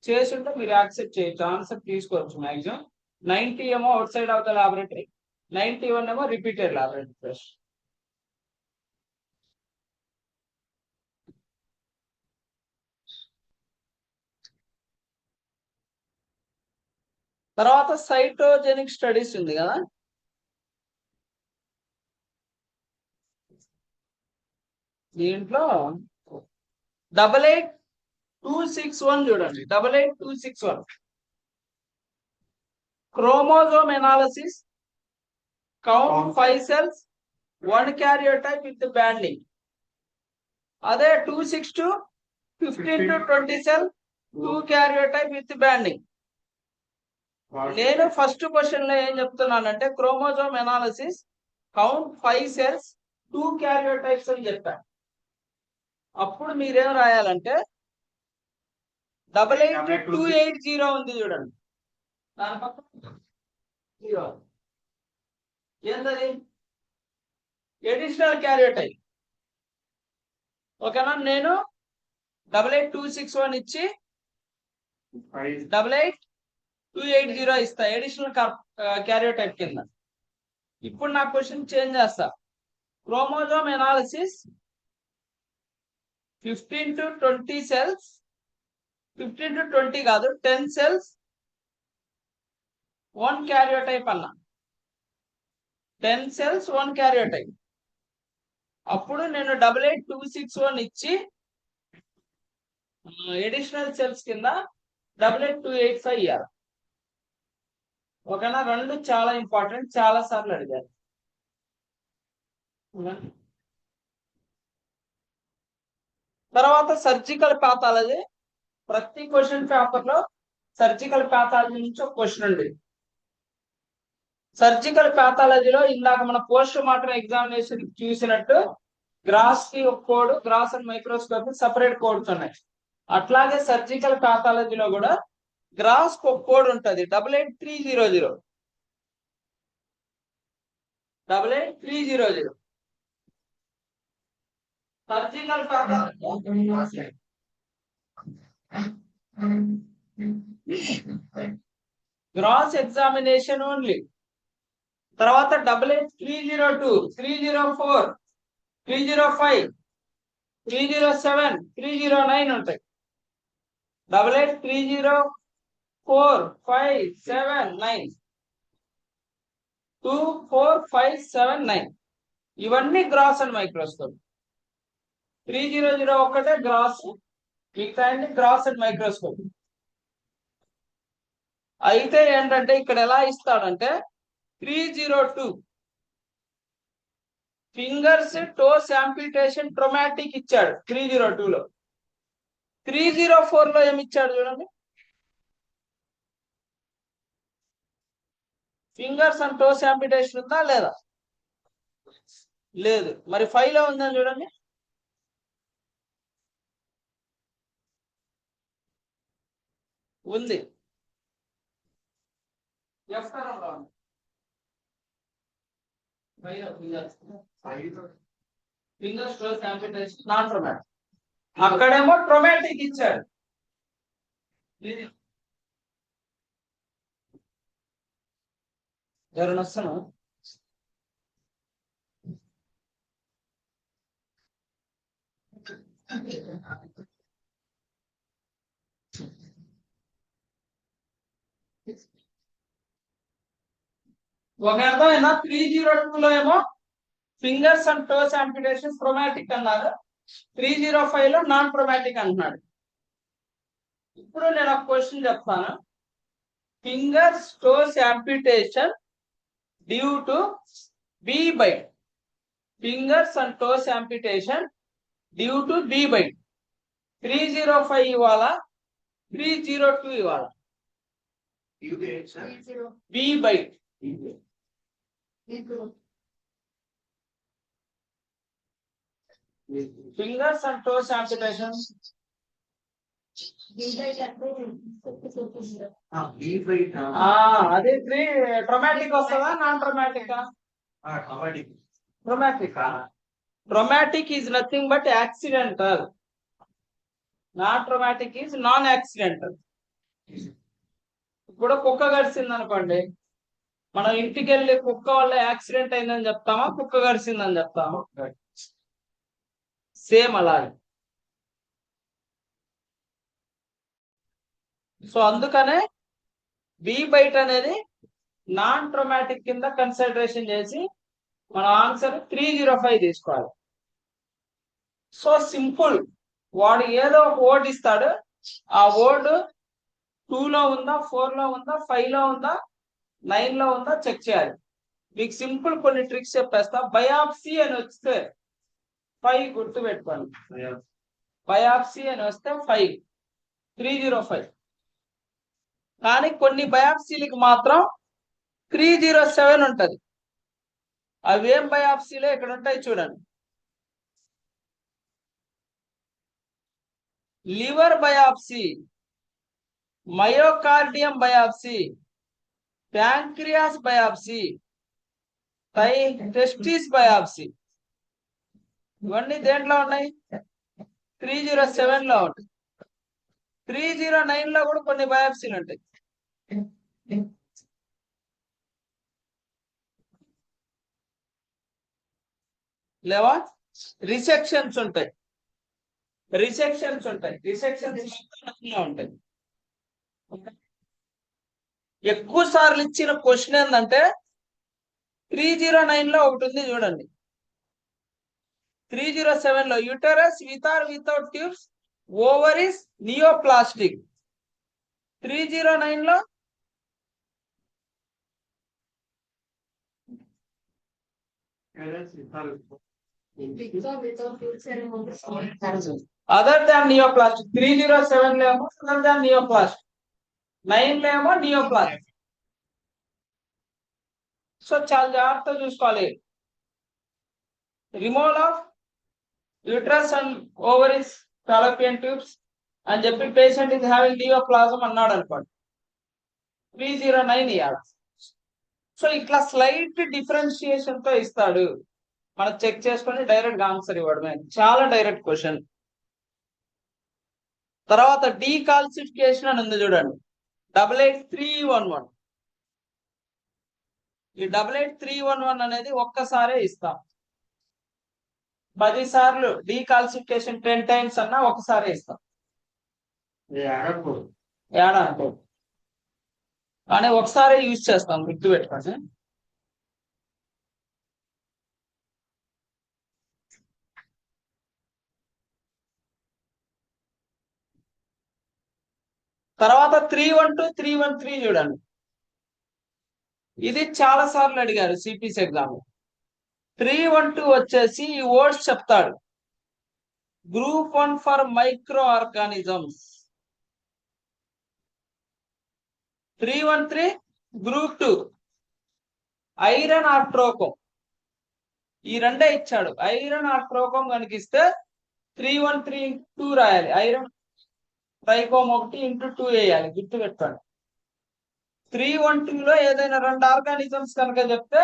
చేసుంటే మీరు యాక్సెప్ట్ చేయొచ్చు, ఆన్సర్ తీసుకోవచ్చు. మాక్సిమం 90 ఏమో out side of the laboratory, 91 ఏమో రిపీటెడ్ లాబొరేటరీ టెస్ట్. తర్వాత సైటోజెనిక్ స్టడీస్ ఉంది కదా, దీంట్లో 88261 చూడండి. 88261 chromosome analysis, count 5 cells, 1 karyotype with banding. అదే 262 15 to 20 cell, 2 karyotype with banding. నేను ఫస్ట్ క్వశ్చన్ లో ఏం చెప్తున్నానంటే chromosome analysis, count 5 cells, 2 karyotypes అని చెప్పాను. అప్పుడు మీరేం రాయాలంటే 88280 ఉంది చూడండి, దాని పక్కన 0 ఏంటది, ఎడిషనల్ క్యారియోటైప్. ఓకేనా, నేను 88261 ఇచ్చి 88280 ఇస్తా ఎడిషనల్ క్యారియోటైప్ కింద. ఇప్పుడు నా క్వశ్చన్ చేంజ్ చేస్తా, chromosome analysis 15 to 20 cells, 15 to 20 కాదు 10 cells, 1 karyotype అన్నా. 10 cells 1 karyotype. అప్పుడు నేను 88261 ఇచ్చి ఎడిషనల్ సెల్స్ కింద 88285 ఇవ్వాలి. ఓకేనా, రెండు చాలా ఇంపార్టెంట్, చాలా సార్లు అడిగారు. తర్వాత సర్జికల్ పాథాలజీ. ప్రతి క్వశ్చన్ పేపర్ లో సర్జికల్ పాథాలజీ నుంచి ఒక క్వశ్చన్ ఉంది. సర్జికల్ పాథాలజీలో ఇందాక మన పోస్ట్ మార్టం ఎగ్జామినేషన్ చూసినట్టు గ్రాస్ కి ఒక code, gross and microscope separate codes ఉన్నాయి. అట్లాగే సర్జికల్ పాథాలజీలో కూడా గ్రాస్ కి ఒక కోడ్ ఉంటుంది 88300. 88300 surgical pathology gross examination only. తర్వాత 88302, 304, 305, 307, 309 ఉంటాయి. 88304, 5, 7, 9, 2, 4, 5, 7, 9 ఇవన్నీ గ్రాస్ అండ్ మైక్రోస్కోప్. 300 ఒక్కటే గ్రాస్, మిగతా గ్రాస్ అండ్ మైక్రోస్కోప్. అయితే ఏంటంటే ఇక్కడ ఎలా ఇస్తాడంటే 302 ఫింగర్స్ టోస్ యాంపిటేషన్ ట్రోమాటిక్ ఇచ్చాడు 302 లో. 304 లో ఏమి ఇచ్చాడు చూడండి, ఫింగర్స్ అండ్ టోస్ యాంపిటేషన్ ఉందా లేదా, లేదు. మరి 5 లో ఉందని చూడండి, ఉంది. Fingers toes amputation non traumatic, అక్కడేమో ట్రోమాటిక్ ఇచ్చాడు. ఎవరైనా వస్తాను, ఒక అర్థమైనా 302 లో ఏమో fingers and toes amputation traumatic అన్నారు, 305 లో నాన్ ట్రోమాటిక్ అంటున్నాడు. ఇప్పుడు నేను ఒక క్వశ్చన్ చెప్తాను. Finger toes amputation due to bee bite. Fingers and toes amputation due to bee bite. 305 ఇవ్వాలా, 302 ఇవ్వాలా? Bee bite. Fingers and toes amputation. అదే 3 ట్రమాటిక్ వస్తుందా, non traumatic? Traumatic. Traumatic is nothing but accidental. Non traumatic is non accidental. ఇప్పుడు కుక్క కరిసింది అనుకోండి, మనం ఇంటికి వెళ్ళి కుక్క వల్ల యాక్సిడెంట్ అయిందని చెప్తామా, కుక్క కరిసిందని చెప్తామా? సేమ్ అలాగే. సో అందుకనే బీ బైట్ అనేది నాన్ ట్రమాటిక్ కింద కన్సిడరేషన్ చేసి మన ఆన్సర్ 305 తీసుకోవాలి. So simple. వాడు ఏదో ఒక వర్డ్ ఇస్తాడు, ఆ వర్డ్ 2 లో ఉందా, 4 లో ఉందా, 5 లో ఉందా, 9 లో ఉందా చెక్ చేయాలి. మీకు సింపుల్ కొన్ని ట్రిక్స్ చెప్పేస్తా. బయాప్సీ అని వస్తే 5 గుర్తు పెట్టుకోండి. బయాప్సీ అని వస్తే 5, 305. కానీ కొన్ని బయాప్సీలకు మాత్రం 307 ఉంటది. అవేం బయాప్సీలో ఇక్కడ ఉంటాయి చూడండి. Liver biopsy, myocardium biopsy, pancreas biopsy, testis biopsy. ఇవన్నీ దేంట్లో ఉన్నాయి? 307 లో ఉంటాయి. 309 లో కూడా కొన్ని బయాప్సీలు ఉంటాయి. లేవా? రిసెక్షన్స్ ఉంటాయి. రిసెక్షన్స్ ఉంటాయి. ఎక్కువ సార్లు ఇచ్చిన క్వశ్చన్ ఏంటంటే 309 లో ఒకటి ఉంది చూడండి. 307 లో uterus with or without tubes, ovaries neoplastic. 309 లో అదర్ దాన్ నియోప్లాస్టిక్. 307 లో ఏమో అదర్ దాన్ నియోప్లాస్టిక్, 9 లో ఏమో నియోప్లాస్టిక్. సో చాలా జాగ్రత్తగా చూసుకోవాలి. Removal of uterus and ovaries Fallopian tubes అని చెప్పి పేషెంట్ ఇస్ హ్యావింగ్ నియోప్లాజం అన్నాడు అనుకోండి, 309 ఇవ్వాలి. సో ఇట్లా స్లైట్ డిఫరెన్షియేషన్ తో ఇస్తాడు. మనం చెక్ చేసుకొని డైరెక్ట్ ఆన్సర్ ఇవ్వడమే. చాలా డైరెక్ట్ క్వశ్చన్. తర్వాత డీకాల్సిఫికేషన్ అని ఉంది చూడండి, 88311. ఈ 88311 అనేది ఒక్కసారే ఇస్తాం. 10 సార్లు డీకాల్సిఫికేషన్ 10 టైమ్స్ అన్నా ఒకసారి ఇస్తాం. ఏడా అనుకో కానీ ఒకసారి యూజ్ చేస్తాం, గుర్తు పెట్టుకోండి. తర్వాత 312 313 చూడండి. ఇది చాలా సార్లు అడిగారు సిపిసి ఎగ్జామ్. 312 వచ్చేసి ఈ వర్డ్స్ చెప్తాడు. Group 1 for microorganisms. 313 group 2 iron or ట్రోకం. ఈ రెండే ఇచ్చాడు. ఐరన్ ఆర్ ట్రోకం కనిపిస్తే 313 2 రాయాలి. ఐరన్ ట్రైకోమ్ 1 × 2 వేయాలి, గుర్తు పెట్టుకోండి. 312 లో ఏదైనా 2 ఆర్గానిజమ్స్ కనుక చెప్తే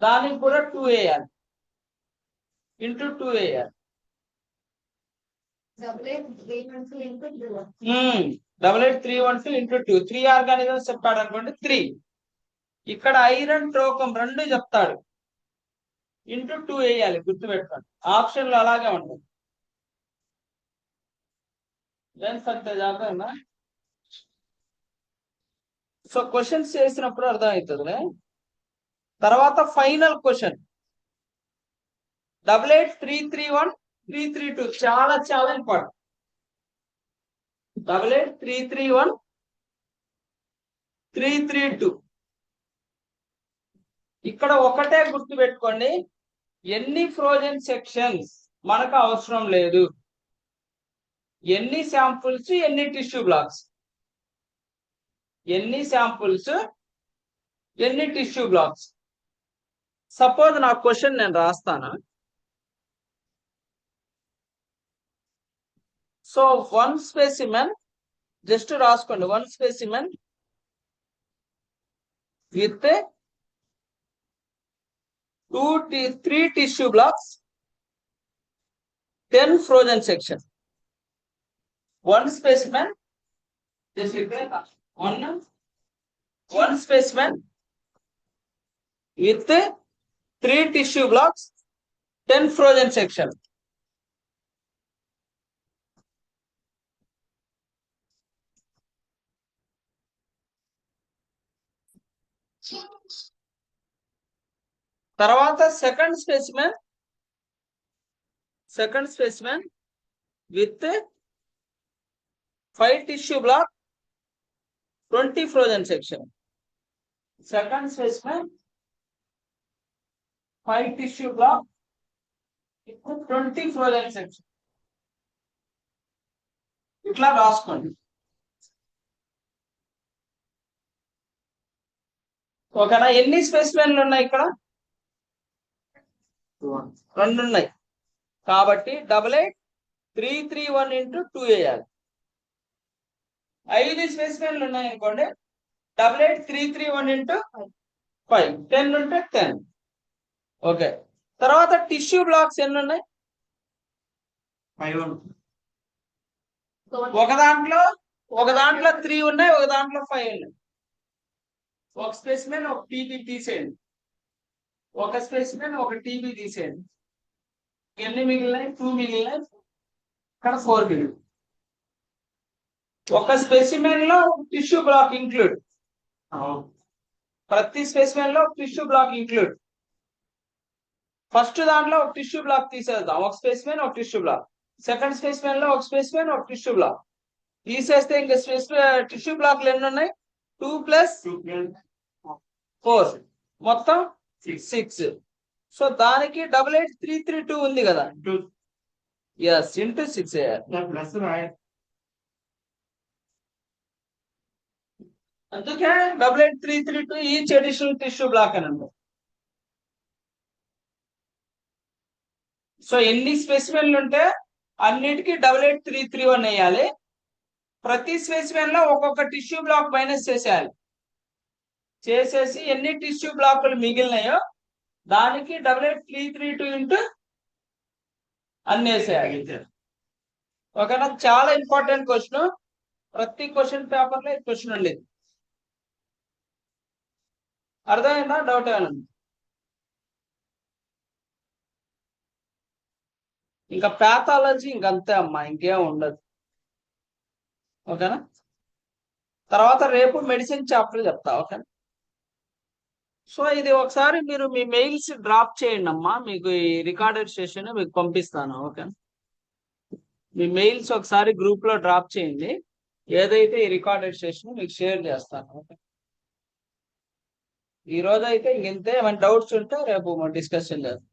దానికి కూడా 2 వేయాలి, × 2 వేయాలి. 88312 × 2, 3 ఆర్గానిజమ్స్ చెప్పాడు అనుకోండి 3. ఇక్కడ ఐరన్ ట్రోకం 2 చెప్తాడు, × 2 వేయాలి, గుర్తు పెట్టుకోండి. ఆప్షన్లు అలాగే ఉంటుంది. సో క్వశ్చన్స్ చేసినప్పుడు అర్థమవుతుంది. తర్వాత ఫైనల్ క్వశ్చన్ 88331 332. చాలా చాలా ఇంపార్టెంట్. 88331332. ఇక్కడ ఒకటే గుర్తు పెట్టుకోండి, ఎన్ని ఫ్రోజన్ సెక్షన్స్ మనకు అవసరం లేదు, ఎన్ని శాంపుల్స్ ఎన్ని టిష్యూ బ్లాక్స్, ఎన్ని శాంపుల్స్ ఎన్ని టిష్యూ బ్లాక్స్. సపోజ్ నా క్వశ్చన్ నేను రాస్తాను. సో 1 స్పెసిమెన్, జస్ట్ రాసుకోండి, 1 specimen with 3 tissue blocks, 10 frozen section. 1 specimen, just one specimen with 3 tissue blocks, 10 frozen section. తర్వాత second specimen with 5 tissue block, 20 frozen section. Second specimen 5 tissue block, 20 frozen section. ఇట్లా రాసుకోండి. ఓకేనా? ఎన్ని స్పెసిమెన్లు ఉన్నాయి ఇక్కడ? 2 ఉన్నాయి. కాబట్టి 8833 into 2 వేయాలి. 5 స్పెసిమెన్లు ఉన్నాయి అనుకోండి, 8833 into 5, 10 ఉంటే 10. ఓకే. తర్వాత టిష్యూ బ్లాక్స్ ఎన్ని ఉన్నాయి? 5. ఒక దాంట్లో 3 ఉన్నాయి, ఒక దాంట్లో 5 ఉన్నాయి. ఒక స్పెసిమెన్ ఒక టీబీ తీసేయండి, ఒక స్పెసిమెన్ ఒక టీబీ తీసేయండి. ఎన్ని మిగిలినాయి? 2 మిగిలినాయి, ఇక్కడ 4 మిగిలినాయి. ఒక స్పెసిమెన్ లో టిష్యూ బ్లాక్ ఇంక్లూడ్, ప్రతి స్పెసిమెన్ లో టిష్యూ బ్లాక్ ఇంక్లూడ్. ఫస్ట్ దాంట్లో ఒక టిష్యూ బ్లాక్ తీసేద్దాం, ఒక స్పెసిమెన్ ఒక టిష్యూ బ్లాక్. సెకండ్ స్పెసిమెన్ లో ఒక స్పెసిమెన్ ఒక టిష్యూ బ్లాక్ తీసేస్తే ఇంకా టిష్యూ బ్లాక్లు ఎన్ని ఉన్నాయి? 2 + 4, మొత్తం 6. సో దానికి 8833 ఉంది కదా, ఎస్, ఇంటూ 6 వేయాలి. అందుకే 8833 ఈచ్ అడిషనల్ టిష్యూ బ్లాక్ అని అంటారు. సో ఎన్ని స్పెసిమెన్లు ఉంటే అన్నిటికీ 8833 వేయాలి. ప్రతి స్పెసిమెన్ లో ఒక్కొక్క టిష్యూ బ్లాక్ మైనస్ చేసేసి ఎన్ని టిష్యూ బ్లాకులు మిగిలినాయో దానికి 8833 ఇంటూ అన్ని వేసేయాలి. ఓకేనా? చాలా ఇంపార్టెంట్ క్వశ్చన్, ప్రతి క్వశ్చన్ పేపర్ లో క్వశ్చన్ ఉండేది. అర్థమైందా? డౌట్ ఏమైనా? ఇంకా ప్యాథాలజీ ఇంకంతే అమ్మా, ఇంకేం ఉండదు. ఓకేనా? తర్వాత రేపు మెడిసిన్ చాప్టర్ చెప్తా. ఓకేనా? సో ఇది ఒకసారి మీరు మీ మెయిల్స్ డ్రాప్ చేయండి అమ్మా, మీకు ఈ రికార్డెడ్ సెషన్ మీకు పంపిస్తాను. ఓకేనా? మీ మెయిల్స్ ఒకసారి గ్రూప్ లో డ్రాప్ చేయండి, ఏదైతే ఈ రికార్డెడ్ సెషన్ మీకు షేర్ చేస్తాను. ఓకే, ఈ రోజు అయితే ఇంతే. ఏమైనా డౌట్స్ ఉంటే రేపు డిస్కషన్ చేద్దాం.